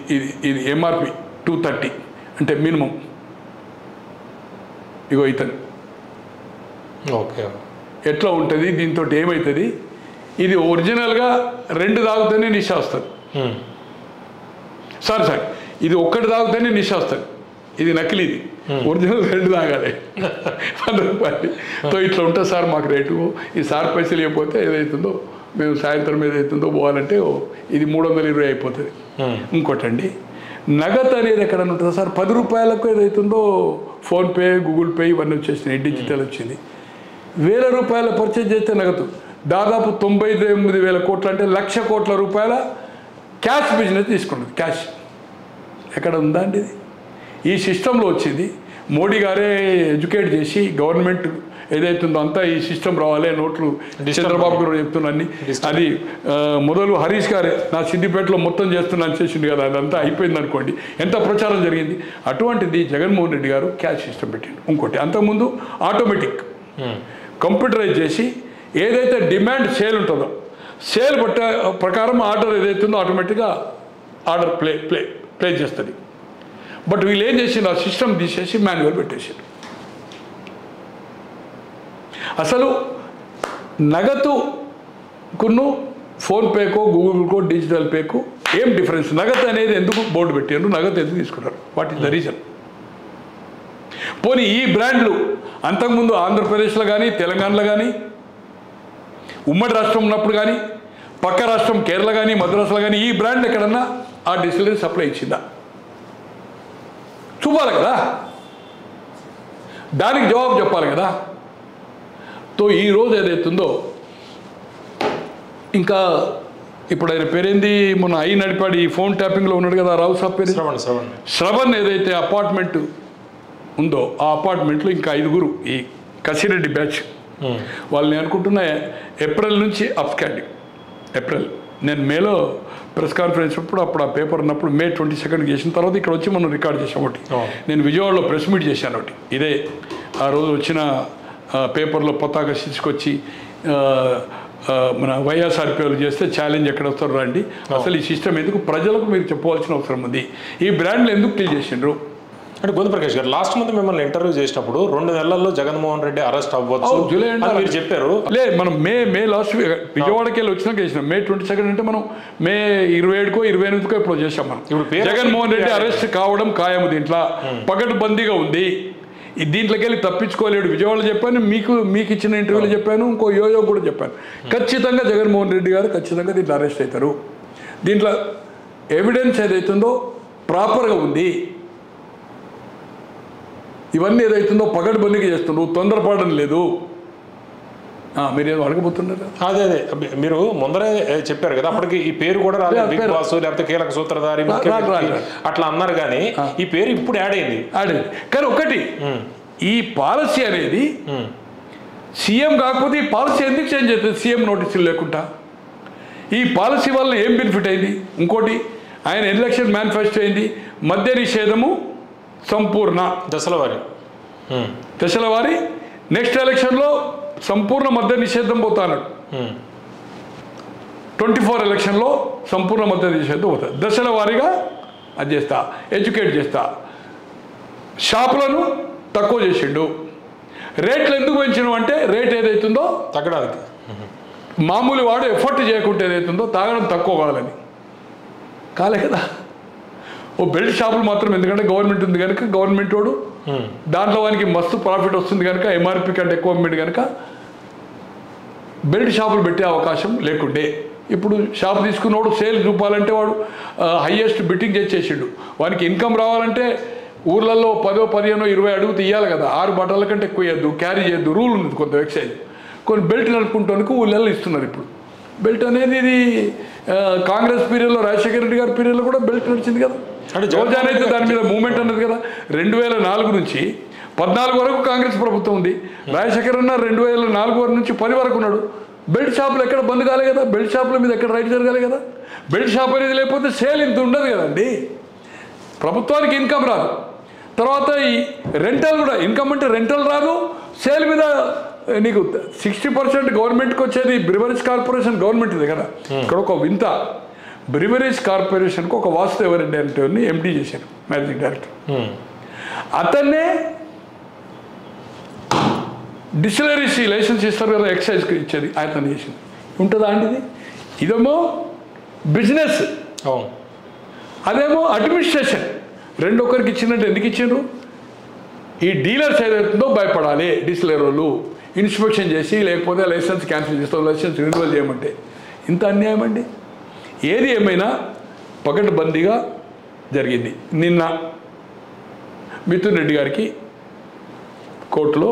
MRP 230 అంటే మినిమం. ఇగో ఇతను ఓకే ఎట్లా ఉంటుంది, దీంతో ఏమవుతుంది, ఇది ఒరిజినల్గా 2 తాగుతూనే నిశ వస్తుంది. సారీ ఇది 1 తాగుతూనే నిశ వస్తుంది, ఇది నకిలీది. ఒరిజినల్ 2 తాగాలి 100 రూపాయలు. సో ఇట్లా ఉంటుంది సార్ మాకు రేటు. ఈ సార్ పైసలు ఇవ్వకపోతే ఏదైతుందో మేము సాయంత్రం ఏదైతుందో పోవాలంటే ఇది 320 అయిపోతుంది. ఇంకోటండి, నగదు అనేది ఎక్కడ ఉంటుంది సార్, 10 రూపాయలకు ఏదైతుందో ఫోన్పే, గూగుల్ పే ఇవన్నీ వచ్చేసినాయి, డిజిటల్ వచ్చింది. 1000 రూపాయల పర్చేజ్ చేస్తే నగదు దాదాపు 99,000 కోట్లు అంటే 1,00,000 కోట్ల రూపాయల క్యాష్ బిజినెస్ తీసుకుంటుంది. క్యాష్ ఎక్కడ ఉందా అండి? ఇది ఈ సిస్టంలో వచ్చింది. మోడీ గారే ఎడ్యుకేట్ చేసి గవర్నమెంట్ ఏదైతుందో అంతా ఈ సిస్టమ్ రావాలి, నోట్లు చంద్రబాబు గారు చెప్తున్నాన్ని. అది మొదలు హరీష్ గారే నా సిద్దిపేటలో మొత్తం చేస్తున్నాను చేసిండు కదా, అదంతా అయిపోయింది అనుకోండి, ఎంత ప్రచారం జరిగింది. అటువంటిది జగన్మోహన్ రెడ్డి గారు క్యాష్ సిస్టమ్ పెట్టిండు. ఇంకోటి అంతకుముందు ఆటోమేటిక్ కంప్యూటరైజ్ చేసి ఏదైతే డిమాండ్ సేల్ ఉంటుందో సేల్ బట్ట ప్రకారం ఆర్డర్ ఏదైతుందో ఆటోమేటిక్గా ఆర్డర్ ప్లే చేస్తుంది. బట్ వీళ్ళు ఏం చేసిండు, ఆ సిస్టమ్ తీసేసి మాన్యువల్ పెట్టేసారు. అసలు నగదుకును ఫోన్పేకో గూగుల్కో డిజిటల్ పేకు ఏం డిఫరెన్స్? నగదు అనేది ఎందుకు బోర్డు పెట్టారు, నగదు ఎందుకు తీసుకున్నారు, వాట్ ఈస్ ద రీజన్? పోనీ ఈ బ్రాండ్లు అంతకుముందు ఆంధ్రప్రదేశ్లో కానీ తెలంగాణలో కానీ ఉమ్మడి రాష్ట్రం ఉన్నప్పుడు కానీ పక్క రాష్ట్రం కేరళ కానీ మద్రాసులో కానీ ఈ బ్రాండ్ ఎక్కడన్నా ఆ డిస్టిలరీ సప్లై ఇచ్చిందా? చూపాలి కదా, దానికి జవాబు చెప్పాలి కదా. తో ఈరోజు ఏదైతుందో ఇంకా ఇప్పుడు ఆయన పేరేంది, మొన్న నడిపాడు ఈ ఫోన్ ట్యాపింగ్లో ఉన్నాడు కదా రావు సాబ్ పేరు శ్రవణ్ ఏదైతే అపార్ట్మెంట్ ఉందో ఆ అపార్ట్మెంట్లో ఇంకా 5గురు ఈ కసిరెడ్డి బ్యాచ్ వాళ్ళని అనుకుంటున్న ఏప్రిల్ నుంచి అప్స్కాండింగ్. ఏప్రిల్ నేను మేలో ప్రెస్ కాన్ఫరెన్స్ అప్పుడు ఆ పేపర్ ఉన్నప్పుడు మే 22 చేసిన తర్వాత ఇక్కడ వచ్చి మనం రికార్డ్ చేసాం ఒకటి. నేను విజయవాడలో ప్రెస్ మీట్ చేశాను ఒకటి. ఇదే ఆ రోజు వచ్చిన పేపర్లో పతాక తీసుకొచ్చి మన వైఎస్ఆర్పీ వాళ్ళు చేస్తే ఛాలెంజ్ ఎక్కడ వస్తారు రండి, అసలు ఈ సిస్టమ్ ఎందుకు ప్రజలకు మీరు చెప్పవలసిన అవసరం ఉంది, ఈ బ్రాండ్లు ఎందుకు క్లీన్ చేసిండ్రు. అంటే గోవింద ప్రకాష్ గారు లాస్ట్ మంత్ మిమ్మల్ని ఇంటర్వ్యూ చేసినప్పుడు 2 నెలల్లో జగన్మోహన్ రెడ్డి అరెస్ట్ అవ్వచ్చు జూలై మీరు చెప్పారు. మనం మే లాస్ట్ విజయవాడకి వెళ్ళి వచ్చినాక చేసినాం. మే 22 అంటే మనం మే 27కో 28కో ఇప్పుడు చేసాం. మనం ఇప్పుడు జగన్మోహన్ రెడ్డి అరెస్ట్ కావడం ఖాయము, దీంట్లో పకడ్బందీగా ఉంది, దీంట్లోకి వెళ్ళి తప్పించుకోలేడు. విజయవాడలో చెప్పాను, మీకు ఇచ్చిన ఇంటర్వ్యూలో చెప్పాను, ఇంకో యోయో కూడా చెప్పాను. ఖచ్చితంగా జగన్మోహన్ రెడ్డి గారు ఖచ్చితంగా దీంట్లో అరెస్ట్ అవుతారు. దీంట్లో ఎవిడెన్స్ ఏదైతుందో ప్రాపర్గా ఉంది. ఇవన్నీ ఏదైతుందో పకడ్బందీగా చేస్తుండ్రు, తొందరపడడం లేదు. మీరేదో అడగబోతున్నారు. అదే మీరు ముందరే చెప్పారు కదా, అప్పటికి ఈ పేరు కూడా రాలేదు, బిగ్ బాస్ లేకపోతే కీలక సూత్రధారి అట్లా అన్నారు, కానీ ఈ పేరు ఇప్పుడు యాడ్ అయింది. కానీ ఒకటి, ఈ పాలసీ అనేది సీఎం కాకపోతే ఈ పాలసీ ఎందుకు చేంజ్ అవుతుంది సీఎం నోటీసులు లేకుండా? ఈ పాలసీ వల్ల ఏం బెనిఫిట్ అయింది? ఇంకోటి, ఆయన ఎలక్షన్ మేనిఫెస్టో అయింది మద్య నిషేధము సంపూర్ణ దశల వారి, నెక్స్ట్ ఎలక్షన్లో సంపూర్ణ మద్య నిషేధం పోతాడు. 24 ఎలక్షన్లో సంపూర్ణ మద్య నిషేధం పోతుంది. దశల వారీగా అది చేస్తా, ఎడ్యుకేట్ చేస్తా. షాపులను తక్కువ చేసిండు. రేట్లు ఎందుకు పెంచినావు అంటే రేట్ ఏదైతుందో తగ్గడానికి, మామూలు వాడు ఎఫర్ట్ చేయకుంటే ఏదైతుందో తాగడం తక్కువ కావాలని కాలే కదా. ఓ బెల్ట్ షాపులు మాత్రం, ఎందుకంటే గవర్నమెంట్ ఉంది కనుక, గవర్నమెంట్ వాడు దాంట్లో వానికి మస్తు ప్రాఫిట్ వస్తుంది కనుక, ఎంఆర్పి కంటే ఎక్కువ అమ్మిండు కనుక బెల్ట్ షాపులు పెట్టే అవకాశం లేకుండే. ఇప్పుడు షాప్ తీసుకున్నవాడు సేల్ చూపాలంటే వాడు హయ్యెస్ట్ బిట్టింగ్ చేసేసిండు. వానికి ఇన్కమ్ రావాలంటే ఊర్లలో 10, 15, 20 అడుగు తీయాలి కదా. 6 బట్టల కంటే ఎక్కువ ఇవ్వద్దు, క్యారీ చేయొద్దు, రూల్ ఉంది కొంత ఎక్సైజ్. కొన్ని బెల్ట్ నడుపుకుంటానికి ఊళ్ళల్లో ఇస్తున్నారు. ఇప్పుడు బెల్ట్ అనేది ఇది కాంగ్రెస్ పీరియడ్లో, రాజశేఖర రెడ్డి గారి పీరియడ్లో కూడా బెల్ట్ నడిచింది కదా. రోజాన్ అయితే దాని మీద మూవ్మెంట్ అన్నది కదా. 2004 నుంచి 14 వరకు కాంగ్రెస్ ప్రభుత్వం ఉంది. రాజశేఖర్ అన్న 2004 వరకు నుంచి 10 వరకు ఉన్నాడు. బెల్ట్ షాపులు ఎక్కడ బంద్ కాలే కదా, బెల్ట్ షాపుల మీద ఎక్కడ రైట్ జరగాలి కదా. బెల్ట్ షాప్ అనేది లేకపోతే సేల్ ఇంత ఉండదు కదండి, ప్రభుత్వానికి ఇన్కమ్ రాదు. తర్వాత ఈ రెంటల్ కూడా, ఇన్కమ్ అంటే రెంటల్ రాదు, సేల్ మీద నీకు 60% గవర్నమెంట్కి వచ్చేది. బ్రివరీస్ కార్పొరేషన్ గవర్నమెంట్ ఇది కదా. ఇక్కడ ఒక వింత, బ్రివరీస్ కార్పొరేషన్కి ఒక వాసుదేవ రెడ్డి అంటే ఎండీ చేశారు, మేనేజింగ్ డైరెక్టర్. అతన్నే డిస్టిలరీస్ లైసెన్స్ ఇస్తారు కదా, ఎక్సైజ్కి ఇచ్చేది అతను చేసింది. ఉంటుందా అండి ఇది? ఇదేమో బిజినెస్, అదేమో అడ్మినిస్ట్రేషన్. రెండు ఒకరికి ఇచ్చినట్టు ఎందుకు ఇచ్చిండ్రు? ఈ డీలర్స్ ఏదైతుందో భయపడాలి. డిస్టిలరీ వాళ్ళు ఇన్స్పెక్షన్ చేసి, లేకపోతే లైసెన్స్ క్యాన్సిల్ చేస్తాం, లైసెన్స్ రెన్యువల్ చేయమంటే ఇంత అన్యాయం అండి. ఏది ఏమైనా పకడ్బందీగా జరిగింది. నిన్న మిథున్ రెడ్డి గారికి కోర్టులో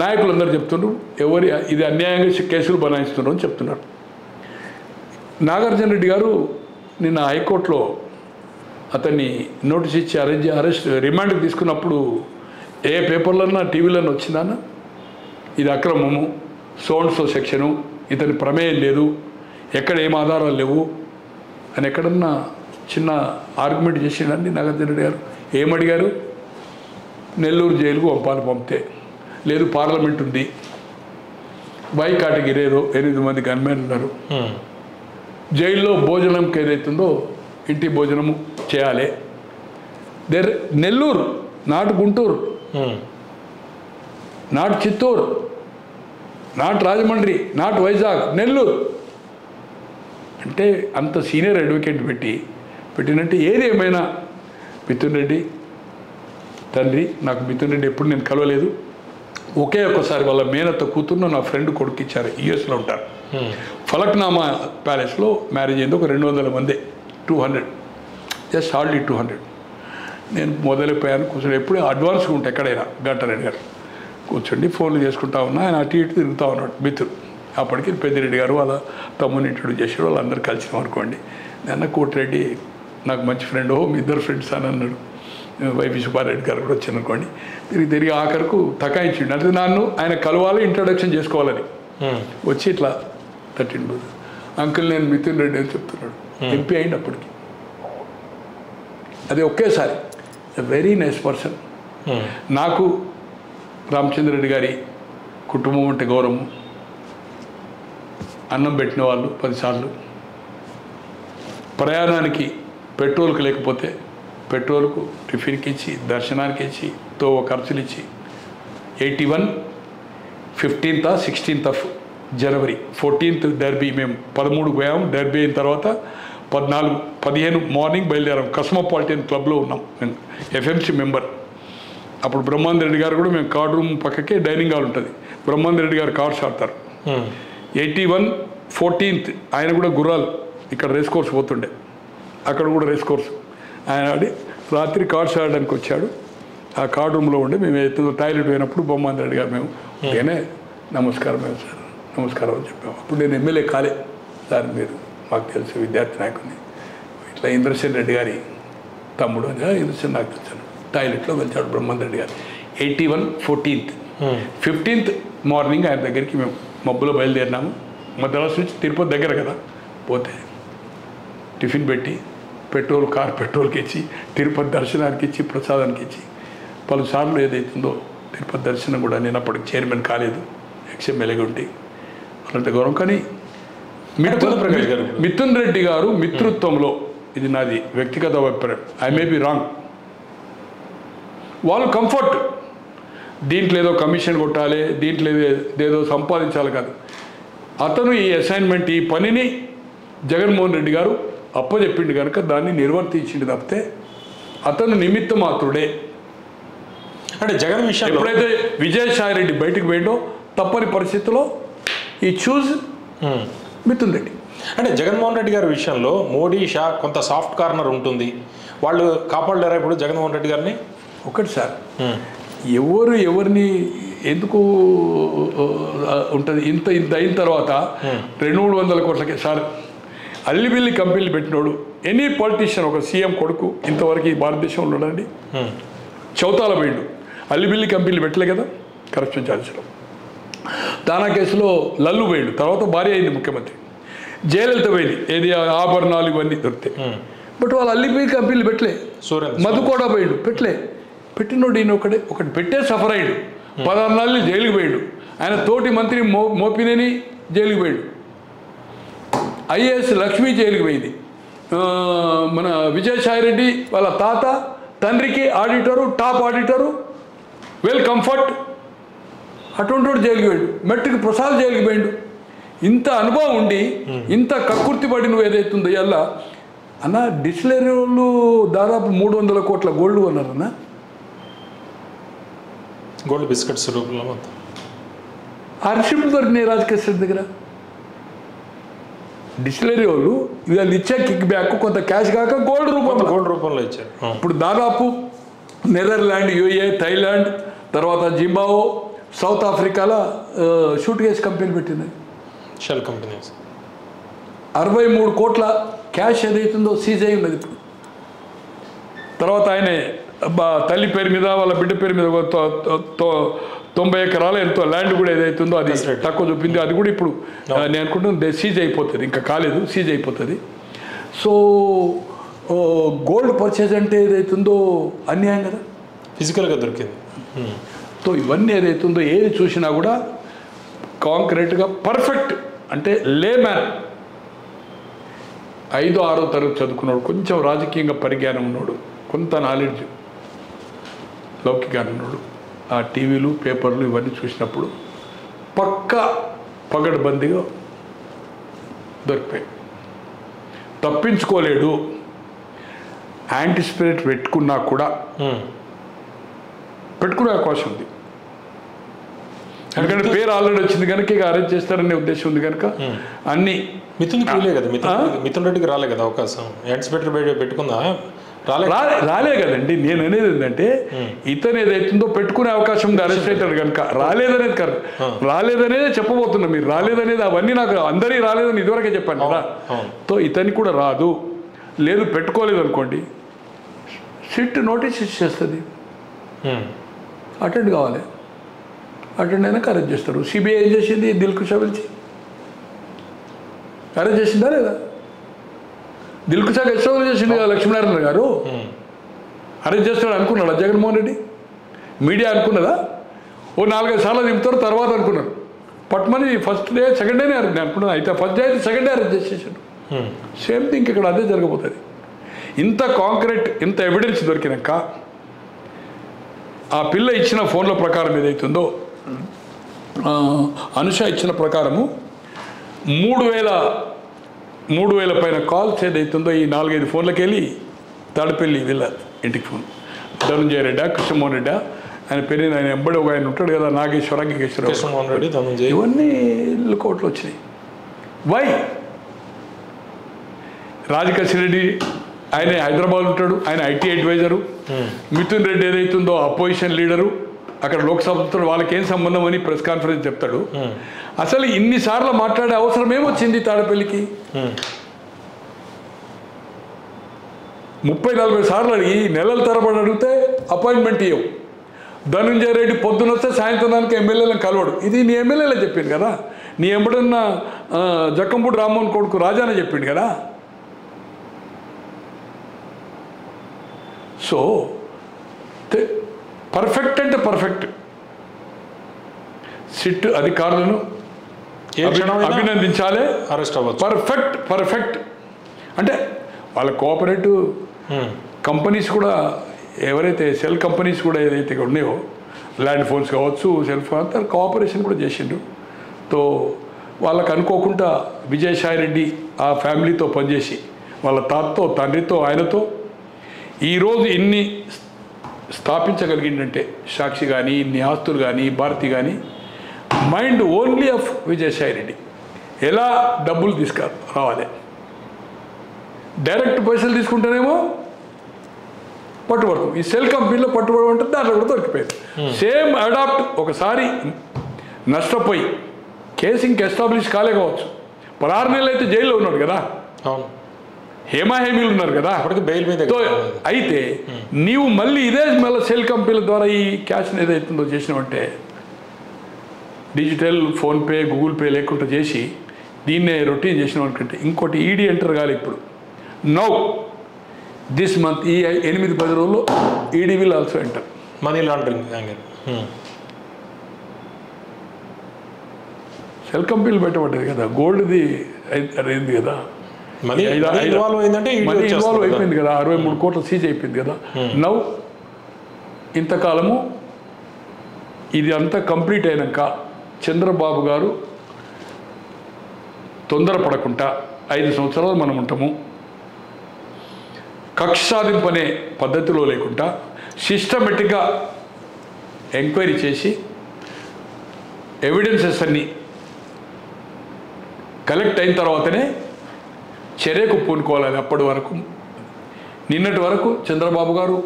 నాయకులందరూ చెప్తున్నారు, ఇది అన్యాయంగా కేసులు బనాయిస్తున్నారు అని చెప్తున్నారు. నాగార్జున రెడ్డి గారు నిన్న హైకోర్టులో అతన్ని నోటీస్ ఇచ్చి అరెస్ట్ రిమాండ్కి తీసుకున్నప్పుడు ఏ పేపర్లన్నా టీవీలన్నా వచ్చిందన్న ఇది అక్రమము, సో సెక్షను, ఇతని ప్రమేయం లేదు, ఎక్కడ ఏం ఆధారాలు లేవు అని ఎక్కడన్నా చిన్న ఆర్గ్యుమెంట్ చేసిండండి నాగార్జున రెడ్డి గారు? ఏమడిగారు? నెల్లూరు జైలుకు పంపితే లేదు, పార్లమెంట్ ఉంది, వై కేటగిరీ ఏదో 8 మంది గన్మెన్ ఉన్నారు, జైల్లో భోజనంకి ఏదైతుందో ఇంటి భోజనము చేయాలి. నెల్లూరు, నాటు గుంటూరు, నాటు చిత్తూరు, నాటు రాజమండ్రి, నాటు వైజాగ్, నెల్లూరు అంటే అంత సీనియర్ అడ్వకేట్ పెట్టినట్టు. ఏది ఏమైనా మిథున్ రెడ్డి తండ్రి, నాకు మిథున్ రెడ్డి ఎప్పుడు నేను కలవలేదు. ఒకే ఒక్కసారి వాళ్ళ మేనత్త కూతురును నా ఫ్రెండ్ కొడుకు ఇచ్చారు, యుఎస్లో ఉంటారు. ఫలక్నామా ప్యాలెస్లో మ్యారేజ్ అయింది. ఒక 200 మంది, 200, జస్ట్ హార్డ్లీ 200. నేను మొదలైపోయాను, కూర్చొని ఎప్పుడు అడ్వాన్స్గా ఉంటాయి ఎక్కడైనా. గంటారెడ్డి గారు కూర్చోండి, ఫోన్లు చేసుకుంటా ఉన్నా, ఆయన అటు ఇటు తిరుగుతూ ఉన్నాడు మిత్రుడు. అప్పటికి పెద్దిరెడ్డి గారు వాళ్ళ తమ్ముని ఇంట్రొడ్యూస్ చేశారు, వాళ్ళందరూ కలిసినాం అనుకోండి. నిన్న కోటిరెడ్డి నాకు మంచి ఫ్రెండ్, మీ ఇద్దరు ఫ్రెండ్స్ అని అన్నాడు. వైపీ సుబ్బారెడ్డి గారు కూడా వచ్చాను అనుకోండి. తిరిగి ఆఖరకు తకాయించిండు. అంటే నన్ను ఆయన కలవాలి, ఇంట్రడక్షన్ చేసుకోవాలని వచ్చి ఇట్లా తట్టిండు. అంకుల్ నేను మిథున్ రెడ్డి అని చెప్తున్నాడు. ఎంపీ అయింది అప్పటికి. అది ఒకేసారి వెరీ నైస్ పర్సన్. నాకు రామచంద్రరెడ్డి గారి కుటుంబం అంటే గౌరవం. అన్నం పెట్టిన వాళ్ళు 10 సార్లు. ప్రయాణానికి పెట్రోల్కి లేకపోతే పెట్రోల్కు టిఫిన్కి ఇచ్చి, దర్శనానికి ఇచ్చి, ఖర్చులు ఇచ్చి 81 15th 16th జనవరి 14th డర్బీ మేము 13 పోయాము. డర్బీ అయిన తర్వాత 14 15 మార్నింగ్ బయలుదేరాం. కస్మోపాలిటన్ క్లబ్లో ఉన్నాం మేము, ఎఫ్ఎంసీ మెంబర్. అప్పుడు బ్రహ్మానంద రెడ్డి గారు కూడా, మేము కార్డ్ రూమ్ పక్కకే డైనింగ్ హాల్ ఉంటుంది, బ్రహ్మానంద రెడ్డి గారు కార్డ్స్ ఆడతారు. 81 14th ఆయన కూడా గుర్రాలు ఇక్కడ రేస్ కోర్స్ పోతుండే, అక్కడ కూడా రేస్ కోర్స్ ఆయన ఆడి రాత్రి కార్డ్స్ ఆడడానికి వచ్చాడు. ఆ కార్డ్ రూమ్లో ఉండి మేము ఏదో టాయిలెట్ పోయినప్పుడు బ్రహ్మానంద రెడ్డి గారు మేము నేనే నమస్కారం సార్ నమస్కారం అని చెప్పాము. అప్పుడు నేను ఎమ్మెల్యే కాలే సార్, మీరు మాకు తెలుసు విద్యార్థి నాయకుని, ఇట్లా ఇంద్రసేన్ రెడ్డి గారి తమ్ముడు అని. ఇంద్రసేన్ నాకు తెలుసాను. టాయిలెట్లో వెళ్తాడు బ్రహ్మానంద రెడ్డి గారు. 81 14th 15th మార్నింగ్ ఆయన దగ్గరికి మేము మబ్బులో బయలుదేరినాము. మద్రాసు నుంచి తిరుపతి దగ్గర కదా, పోతే టిఫిన్ పెట్టి పెట్రోల్కి ఇచ్చి, తిరుపతి దర్శనానికి ఇచ్చి, ప్రసాదానికి ఇచ్చి, పలుసార్లు ఏదైతుందో తిరుపతి దర్శనం కూడా నేను అప్పటికి చైర్మన్ కాలేదు, ఎక్స్ఎమ్మెల్యేగా ఉండి అలాంటి గౌరవం. కానీ మిథున్ రెడ్డి గారు మిత్రుత్వంలో, ఇది నాది వ్యక్తిగత అభిప్రాయం, ఐ మే బి రాంగ్, వాళ్ళు కంఫర్ట్, దీంట్లో ఏదో కమిషన్ కొట్టాలి, దీంట్లో ఏదో సంపాదించాలి కాదు. అతను ఈ అసైన్మెంట్, ఈ పనిని జగన్మోహన్ రెడ్డి గారు అప్పచెప్పిండు కనుక దాన్ని నిర్వర్తించిండు తప్పితే అతను నిమిత్త మాత్రుడే. అంటే జగన్ విషయం ఎప్పుడైతే విజయసాయి రెడ్డి బయటకు పోయిండో తప్పని పరిస్థితిలో ఈ చూజ్ మిథున్ రెడ్డి. అంటే జగన్మోహన్ రెడ్డి గారి విషయంలో మోడీ షా కొంత సాఫ్ట్ కార్నర్ ఉంటుంది, వాళ్ళు కాపాడలేరా ఇప్పుడు జగన్మోహన్ రెడ్డి గారిని? ఒకటి సార్, ఎవరిని ఎందుకు ఉంటుంది, ఇంత అయిన తర్వాత 200-300 కోట్లకే సార్ అల్లిబిల్లి కంపెనీలు పెట్టినోడు ఎనీ పొలిటీషియన్, ఒక సీఎం కొడుకు ఇంతవరకు ఈ భారతదేశంలో ఉన్నాడండి. చౌతాల పోయిండు, అల్లిబిల్లి కంపెనీలు పెట్టలే కదా కరప్షన్ ఛార్జీలో. దానా కేసులో లల్లు పోయిండు, తర్వాత భార్య అయింది ముఖ్యమంత్రి. జయలలిత పోయింది, ఏది ఆభరణాలు ఇవన్నీ దొరికితే. బట్ వాళ్ళు అల్లిబిల్లి కంపెనీలు పెట్టలే. మధు కూడా పోయిండు, పెట్టినోడు ఈయన ఒకటి పెట్టే సఫర్ అయ్యాడు. 16 నెలలు జైలుకి పోయాడు. ఆయన తోటి మంత్రి మోపినేని జైలుకి పోయాడు. ఐఏఎస్ లక్ష్మీ జైలుకి పోయింది. మన విజయసాయి రెడ్డి వాళ్ళ తాత తండ్రికి auditor, top auditor, well comfort, అటువంటి జైలుకి పోయాడు. మెట్రిక్ ప్రసాద్ జైలుకి పోయాడు. ఇంత అనుభవం ఉండి ఇంత కక్కుర్తి పడి నువ్వు ఏదైతుందో ఇలా అన్న, డిస్టిలరీ వాళ్ళు దాదాపు 300 కోట్ల గోల్డ్ కొన్నారన్న, గోల్డ్ బిస్కెట్స్ రూపంలో మొత్తం. ఆ రిసిప్ట్ దొరికినాయి రాజకేశ్వరి దగ్గర. డిస్టిలరీ వాళ్ళు వీళ్ళు ఇచ్చే కిక్ బ్యాక్ కొంత క్యాష్ కాక గోల్డ్ రూపంలో ఇచ్చారు. ఇప్పుడు దాదాపు నెదర్లాండ్, యూఏ, థైలాండ్, తర్వాత జింబాబో, సౌత్ ఆఫ్రికాలో షూట్ కేస్ కంపెనీలు పెట్టినాయి, షెల్ కంపెనీస్. 63 కోట్ల క్యాష్ ఏదైతుందో సీజ్ అయి ఉన్నది ఇప్పుడు. తర్వాత ఆయన తల్లి పేరు మీద వాళ్ళ బిడ్డ పేరు మీద 90 ఎకరాలు ఎంతో ల్యాండ్ కూడా ఏదైతుందో అది తక్కువ చూపింది. అది కూడా ఇప్పుడు నేను అనుకుంటున్నాను సీజ్ అయిపోతుంది, ఇంకా కాలేదు, సీజ్ అయిపోతుంది. సో గోల్డ్ పర్చేజ్ అంటే ఏదైతుందో అన్యాయం కదా, ఫిజికల్గా దొరికింది. సో ఇవన్నీ ఏదైతుందో ఏది చూసినా కూడా కాంక్రీట్గా పర్ఫెక్ట్, అంటే లేమ్యాన్, 5వ 6వ తరగతి చదువుకున్నాడు, కొంచెం రాజకీయంగా పరిజ్ఞానం ఉన్నాడు, కొంత నాలెడ్జ్ లౌకికాన్ని ఉన్నాడు. ఆ టీవీలు పేపర్లు ఇవన్నీ చూసినప్పుడు పక్కా పగడ్బందీగా దొరికిపోయాయి. తప్పించుకోలేడు. యాంటిసిపేట్ పెట్టుకున్నా కూడా పెట్టుకునే అవకాశం ఉంది. ఎందుకంటే పేరు ఆల్రెడీ వచ్చింది కనుక ఇక అరెస్ట్ చేస్తారనే ఉద్దేశం ఉంది కనుక అన్ని మిథున్కి కదా, మిథున్ రెడ్డికి రాలే కదా అవకాశం. యాంటిసిపేటర్ పెట్టుకుందా? రాలే కదండి. నేను అనేది ఏంటంటే ఇతను ఏదైతుందో పెట్టుకునే అవకాశం ఉంది అరెస్ట్ అవుతాడు కనుక. రాలేదనేది కాదు, రాలేదనేదే చెప్పబోతున్నా. మీరు రాలేదనేది అవన్నీ నాకు అందరికీ రాలేదని ఇదివరకే చెప్పాను కదా. సో ఇతనికి కూడా రాదు. లేదు పెట్టుకోలేదు అనుకోండి, సిట్ నోటీస్ ఇచ్చేస్తుంది, అటెండ్ కావాలి, అటెండ్ అయినాక అరెస్ట్ చేస్తారు. సిబిఐ ఏం చేసింది? దిల్కుషా పిలిచి అరెస్ట్ చేసిందా లేదా? దిల్కుషాకి ఎస్ట్రోలు చేసింది కదా లక్ష్మీనారాయణ గారు. అరెస్ట్ చేస్తాడు అనుకున్నాడా జగన్మోహన్ రెడ్డి? మీడియా అనుకున్నదా? ఓ 4-5 సార్లు దింపుతారు, తర్వాత అనుకున్నారు. పట్మని ఫస్ట్ డే సెకండ్ డేనే అరెస్ట్ అనుకున్నాను. అయితే ఫస్ట్ డే అయితే సెకండ్ డే అరెస్ట్ చేసేసాడు. సేమ్ థింగ్ ఇక్కడ అదే జరగబోతుంది. ఇంత కాంక్రీట్, ఇంత ఎవిడెన్స్ దొరికినాక ఆ పిల్ల ఇచ్చిన ఫోన్ల ప్రకారం ఏదైతుందో, అనుష ఇచ్చిన ప్రకారము 3,000 పైన కాల్స్ ఏదైతుందో ఈ 4-5 ఫోన్లకి వెళ్ళి తాడిపల్లి వీళ్ళ ఇంటికి ఫోన్. ధనుంజయ రెడ్డి, కృష్ణమోహన్ రెడ్డి, ఆయన పేరు ఆయన ఎంబడి ఒక ఆయన ఉంటాడు కదా, నాగేశ్వరరావు రెడ్డి, ఇవన్నీ కోర్టులు వచ్చినాయి. వై? రాజకేశ్ రెడ్డి ఆయన హైదరాబాద్ ఉంటాడు, ఆయన ఐటీ అడ్వైజరు. మిథున్ రెడ్డి ఏదైతుందో అపోజిషన్ లీడరు, అక్కడ లోక్సభ, వాళ్ళకి ఏం సంబంధం అని ప్రెస్ కాన్ఫరెన్స్ చెప్తాడు. అసలు ఇన్నిసార్లు మాట్లాడే అవసరం ఏమొచ్చింది తాడపల్లికి? 30-40 సార్లు అడిగి నెలల తరబడి అడిగితే అపాయింట్మెంట్ ఇవ్వవు. ధనుంజయ రెడ్డి పొద్దున వస్తే సాయంత్రం దానికి ఎమ్మెల్యేలను కలవడు. ఇది నీ ఎమ్మెల్యేలే చెప్పింది కదా, నీ ఎంబడున్న జక్కంపూడి రామ్మోహన్ కొడుకు రాజానే చెప్పిండు కదా. సో పర్ఫెక్ట్ అంటే పర్ఫెక్ట్. సిట్ అధికారులను అభినందించాలి. పర్ఫెక్ట్ అంటే వాళ్ళ కోఆపరేటివ్ కంపెనీస్ కూడా, ఎవరైతే సెల్ కంపెనీస్ కూడా ఏదైతే ఉన్నాయో, ల్యాండ్ ఫోన్స్ కావచ్చు, సెల్ ఫోన్ అంతా కోఆపరేషన్ కూడా చేసిండు. తో వాళ్ళకు అనుకోకుండా విజయసాయి రెడ్డి ఆ ఫ్యామిలీతో పనిచేసి వాళ్ళ తాతతో, తండ్రితో, ఆయనతో ఈరోజు ఇన్ని స్థాపించగలిగిందంటే, సాక్షి కానీ, ఇన్ని ఆస్తులు కానీ, భారతి కానీ, mind only of Vijayasai Reddy. ఎలా డబ్బులు రావాలి, డైరెక్ట్ పైసలు తీసుకుంటేనేమో పట్టుబడతాం. ఈ సెల్ కంపెనీలో పట్టుబడి దాంట్లో కూడా దొరికిపోయింది. Same adapt. ఒకసారి నష్టపోయి కేసు ఇంక ఎస్టాబ్లిష్ కాలే కావచ్చు, 6 నెలలు అయితే జైల్లో ఉన్నాడు కదా, హేమాహేమీలు ఉన్నారు కదా, అప్పటికి బెయిల్ మీద. అయితే నీవు మళ్ళీ మళ్ళీ సెల్ కంపెనీల ద్వారా ఈ క్యాష్ని ఏదైతుందో చేసినావంటే, డిజిటల్ ఫోన్పే, గూగుల్ పే లేకుండా చేసి దీన్నే రొటీన్ చేసినాం అనుకుంటే, ఇంకోటి ఈడీ ఎంటర్ కాలే ఇప్పుడు. నౌ దిస్ మంత్, ఈ 8-10 రోజుల్లో ED will also enter. Money laundering cell కంపెనీలు పెట్టబడ్డది కదా, గోల్డ్ది అయింది కదా, మనీ ఇన్వాల్వ్ అయిపోయింది కదా, 63 కోట్లు సీజ్ అయిపోయింది కదా. నౌ ఇంతకాలము ఇది అంతా కంప్లీట్ అయినాక చంద్రబాబు గారు తొందరపడకుండా 5 సంవత్సరాలు మనం ఉంటాము, కక్ష సాధింపు అనే పద్ధతిలో లేకుండా సిస్టమేటిక్గా ఎంక్వైరీ చేసి ఎవిడెన్సెస్ అన్నీ కలెక్ట్ అయిన తర్వాతనే చర్యకు పూనుకోవాలి. అప్పటి వరకు, నిన్నటి వరకు చంద్రబాబు గారు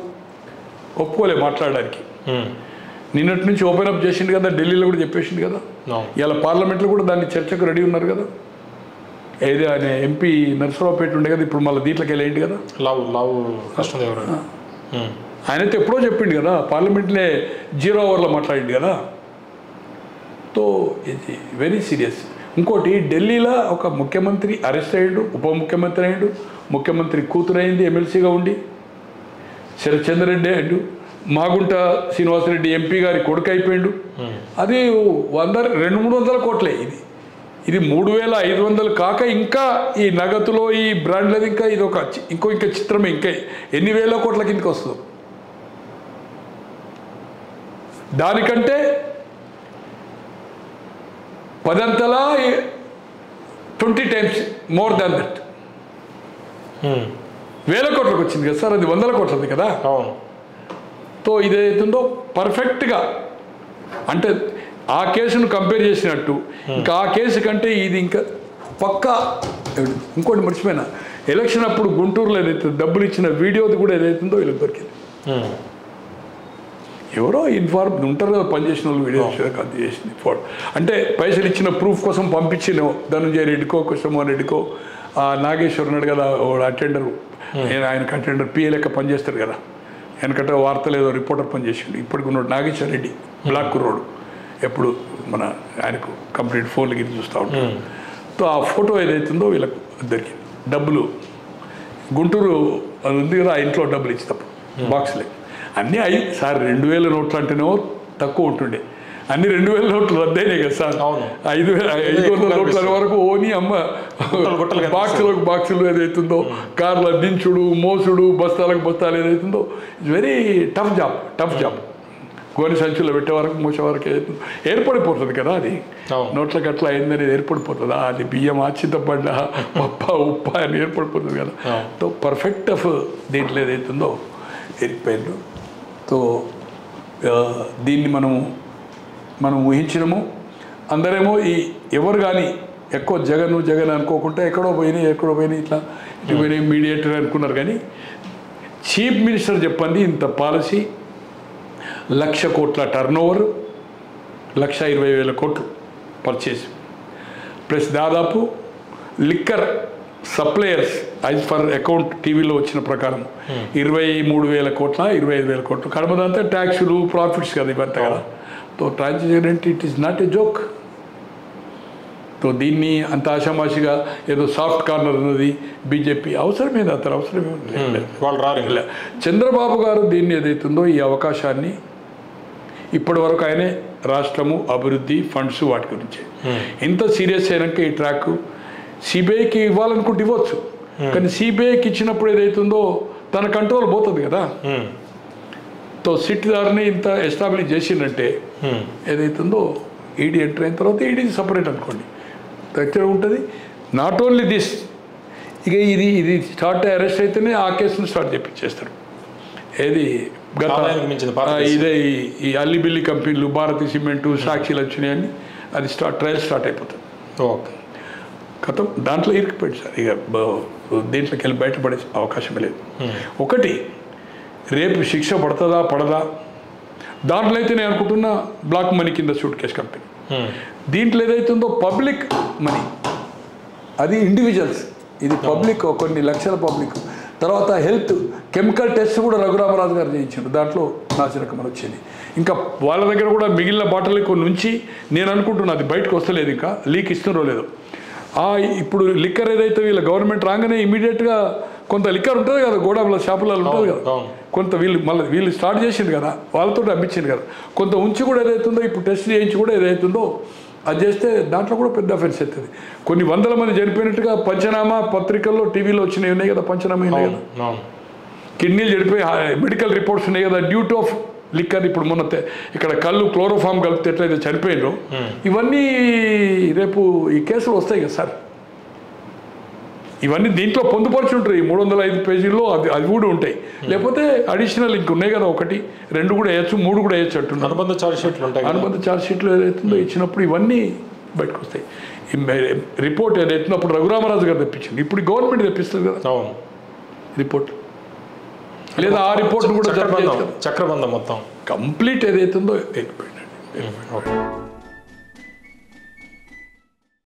ఒప్పుకోలే మాట్లాడడానికి. నిన్నటి నుంచి ఓపెన్ అప్ చేసిండు కదా, ఢిల్లీలో కూడా చెప్పేసిండు కదా, ఇలా పార్లమెంట్లో కూడా దాన్ని చర్చకు రెడీ ఉన్నారు కదా. ఏది ఆయన ఎంపీ నరసరావుపేట ఉండే కదా, ఇప్పుడు మళ్ళీ దీంట్లోకి వెళ్ళేయండి కదా, ఆయనైతే ఎప్పుడో చెప్పిండు కదా, పార్లమెంట్లే 0 అవర్లో మాట్లాడిండు కదా. తో ఇది వెరీ సీరియస్. ఇంకోటి, ఢిల్లీలో ఒక ముఖ్యమంత్రి అరెస్ట్ అయ్యాడు, ఉప ముఖ్యమంత్రి అయ్యాడు, ముఖ్యమంత్రి కూతురు అయింది ఎమ్మెల్సీగా ఉండి, శరత్చంద్ర రెడ్డి అయ్యాడు, మాగుంట శ్రీనివాసరెడ్డి ఎంపీ గారి కొడుకు అయిపోయాడు. అది 200-300 కోట్లే. ఇది 3,500 కాక ఇంకా ఈ నగదులో ఈ బ్రాండ్లది ఇంకా ఇది ఒక ఇంకా చిత్రమే, ఇంకా ఎన్ని వేల కోట్ల కిందకి వస్తుంది. దానికంటే 20 times మోర్ దాన్ దట్. 1000 కోట్లకు వచ్చింది కదా సార్, అది 100 కోట్లది కదా. తో ఇదేతుందో పర్ఫెక్ట్గా, అంటే ఆ కేసును కంపేర్ చేసినట్టు ఇంకా ఆ కేసు కంటే ఇది ఇంకా పక్కా. ఇంకోటి మర్చిపోయినా, ఎలక్షన్ అప్పుడు గుంటూరులో ఏదైతే డబ్బులు ఇచ్చిన వీడియోది కూడా ఏదైతుందో వీళ్ళకి దొరికింది. ఎవరో ఇన్ఫార్మ్ ఉంటారు కదా, పనిచేసిన వాళ్ళు వీడియో అది చేసింది ఫోటో. అంటే పైసలు ఇచ్చిన ప్రూఫ్ కోసం పంపించిన ధనుంజయ రెడ్డికో, కృష్ణమోహన్ రెడ్డికో, నాగేశ్వర్ ఉన్నాడు కదా అటెండరు, ఆయనకు అటెండర్ పిఏ లెక్క పనిచేస్తారు కదా, వెనకట వార్తలు ఏదో రిపోర్టర్ పని చేసిండు. ఇప్పటికి ఉన్నాడు నాగేశ్వర రెడ్డి, బ్లాక్ కుర్రోడు, ఎప్పుడు మన ఆయనకు కంప్లీట్ ఫోన్లు గిరి చూస్తూ ఉంటాడు. సో ఆ ఫోటో ఏదైతుందో వీళ్ళకు దొరికింది. డబ్బులు గుంటూరు అది ఉంది కదా, ఆ ఇంట్లో డబ్బులు ఇచ్చేటప్పుడు బాక్స్లే అన్నీ అయ్యి సార్ 2000 నోట్లు అంటేనేమో తక్కువ ఉంటుండే, అన్ని 2000 నోట్లు రద్దయినాయి కదా సార్. 500 నోట్ల వరకు ఓని అమ్మ బాక్సులు ఏదైతుందో, కార్ల దించుడు, మోసుడు, బస్తాలకు బస్తాలు ఏదైతుందో, ఇట్స్ వెరీ టఫ్ జాబ్. గోని సంచుల్లో పెట్టే వరకు మోసే వరకు ఏదైతుందో ఏర్పడిపోతుంది కదా, అది నోట్లకి అట్లా అయిందనేది ఏర్పడిపోతుందా, అది బియ్యం చింతపండ పప్ప ఉప్ప అని ఏర్పడిపోతుంది కదా. సో పర్ఫెక్ట్ ఆఫ్ దీంట్లో ఏదైతుందో ఏర్పడిందో. సో దీన్ని మనం ఊహించినము. అందరేమో ఎవరు కానీ ఎక్కువ జగన్ అనుకోకుండా ఎక్కడో పోయినాయి ఇట్లా ఇటు పోయినాయి మీడియేటర్ అనుకున్నారు. కానీ చీఫ్ మినిస్టర్ చెప్పండి, ఇంత పాలసీ 1,00,000 కోట్ల టర్నోవర్, 1,20,000 కోట్లు పర్చేస్, ప్లస్ దాదాపు liquor suppliers as for account టీవీలో వచ్చిన ప్రకారం 23,000 కోట్ల 25,000 కోట్లు. కడమదంతా ట్యాక్సులు ప్రాఫిట్స్ కదా ఇవంతా కదా. సో ట్రాన్సాక్షన్ అంటే it is not a joke. So దీన్ని అంత ఆషామాషిగా ఏదో సాఫ్ట్ కార్నర్ ఉన్నది బీజేపీ అవసరమేది, అతను అవసరమే లేదు. చంద్రబాబు గారు దీన్ని ఏదైతుందో ఈ అవకాశాన్ని ఇప్పటి వరకు ఆయనే రాష్ట్రము అభివృద్ధి ఫండ్స్ వాటి గురించి ఇంత సీరియస్ అయినాక ఈ ట్రాక్ సిబిఐకి ఇవ్వాలనుకుంటే ఇవ్వచ్చు. కానీ సిబిఐకి ఇచ్చినప్పుడు ఏదైతుందో తన కంట్రోల్ పోతుంది కదా. తో సిట్ దారిని ఇంత ఎస్టాబ్లిష్ చేసిందంటే ఏదైతుందో ఈడీ ఎంటర్ అయిన తర్వాత ఈడీ సపరేట్ అనుకోండి దగ్గర ఉంటుంది. నాట్ ఓన్లీ దిస్, ఇక ఇది స్టార్ట్ అరెస్ట్ అయితేనే ఆ కేసును స్టార్ట్ చేపిచ్చేస్తారు. ఏది ఇదే ఈ అల్లిబిల్లి కంపెనీలు, భారతీ సిమెంటు, సాక్షిలు వచ్చినాయని అది ట్రయల్ స్టార్ట్ అయిపోతుంది. ఓకే, కథం దాంట్లో ఇరికిపోయింది సార్. ఇక దీంట్లోకి వెళ్ళి బయటపడే అవకాశమే లేదు. ఒకటి రేపు శిక్ష పడదా దాంట్లో అయితే నేను అనుకుంటున్నా బ్లాక్ మనీ కింద సూట్ కేసు కంపెనీ. దీంట్లో ఏదైతుందో పబ్లిక్ మనీ, అది ఇండివిజువల్స్, ఇది పబ్లిక్, కొన్ని లక్షల పబ్లిక్. తర్వాత హెల్త్ కెమికల్ టెస్ట్ కూడా రఘురామరాజు గారు చేయించాడు, దాంట్లో నాసిరకమని వచ్చింది. ఇంకా వాళ్ళ దగ్గర కూడా మిగిలిన బాటలు కొన్ని ఉంచి నేను అనుకుంటున్నా అది బయటకు వస్తలేదు, ఇంకా లీక్ ఇస్తున్నారో లేదో. ఇప్పుడు లిక్కర్ ఏదైతే వీళ్ళ గవర్నమెంట్ రాగానే ఇమీడియట్గా కొంత లిక్కర్ ఉంటుంది కదా గోడాంలో షాపులలో ఉంటుంది కదా, కొంత వీళ్ళు స్టార్ట్ చేసింది కదా, వాళ్ళతో అమ్మించింది కదా, కొంత ఉంచి కూడా ఏదైతుందో ఇప్పుడు టెస్ట్ చేయించి కూడా ఏదైతుందో అది చేస్తే దాంట్లో కూడా పెద్ద అఫెన్స్ అవుతుంది. కొన్ని వందల మంది చనిపోయినట్టుగా పంచనామా పత్రికల్లో టీవీలో వచ్చినవి ఉన్నాయి కదా, పంచనామా ఉన్నాయి కదా, కిడ్నీలు చెడిపోయి మెడికల్ రిపోర్ట్స్ ఉన్నాయి కదా డ్యూ టు ఆఫ్ లిక్కర్. ఇప్పుడు మొన్న ఇక్కడ కళ్ళు క్లోరోఫామ్ కలిపితే ఎట్లయితే చనిపోయినో ఇవన్నీ రేపు ఈ కేసులు వస్తాయి కదా సార్. ఇవన్నీ దీంట్లో పొందుపరిచి ఉంటాయి 305 పేజీల్లో, అది కూడా ఉంటాయి. లేకపోతే అడిషనల్ ఇంక ఉన్నాయి కదా, 1, 2 కూడా వేయచ్చు, 3 కూడా వేయచ్చు అంటున్నారు. అనుబంధ ఛార్జ్షీట్లు ఉంటాయి. అనుబంధ ఛార్జ్షీట్లు ఏదైతుందో ఇచ్చినప్పుడు ఇవన్నీ బయటకు వస్తాయి. రిపోర్ట్ ఏదైతుందో అప్పుడు రఘురామరాజు గారు తెప్పించింది, ఇప్పుడు గవర్నమెంట్ తెప్పిస్తుంది కదా రిపోర్ట్. లేదా ఆ రిపోర్ట్ కూడా చక్రబంధం మొత్తం కంప్లీట్ ఏదైతుందో వెళ్ళిపోయిందండి.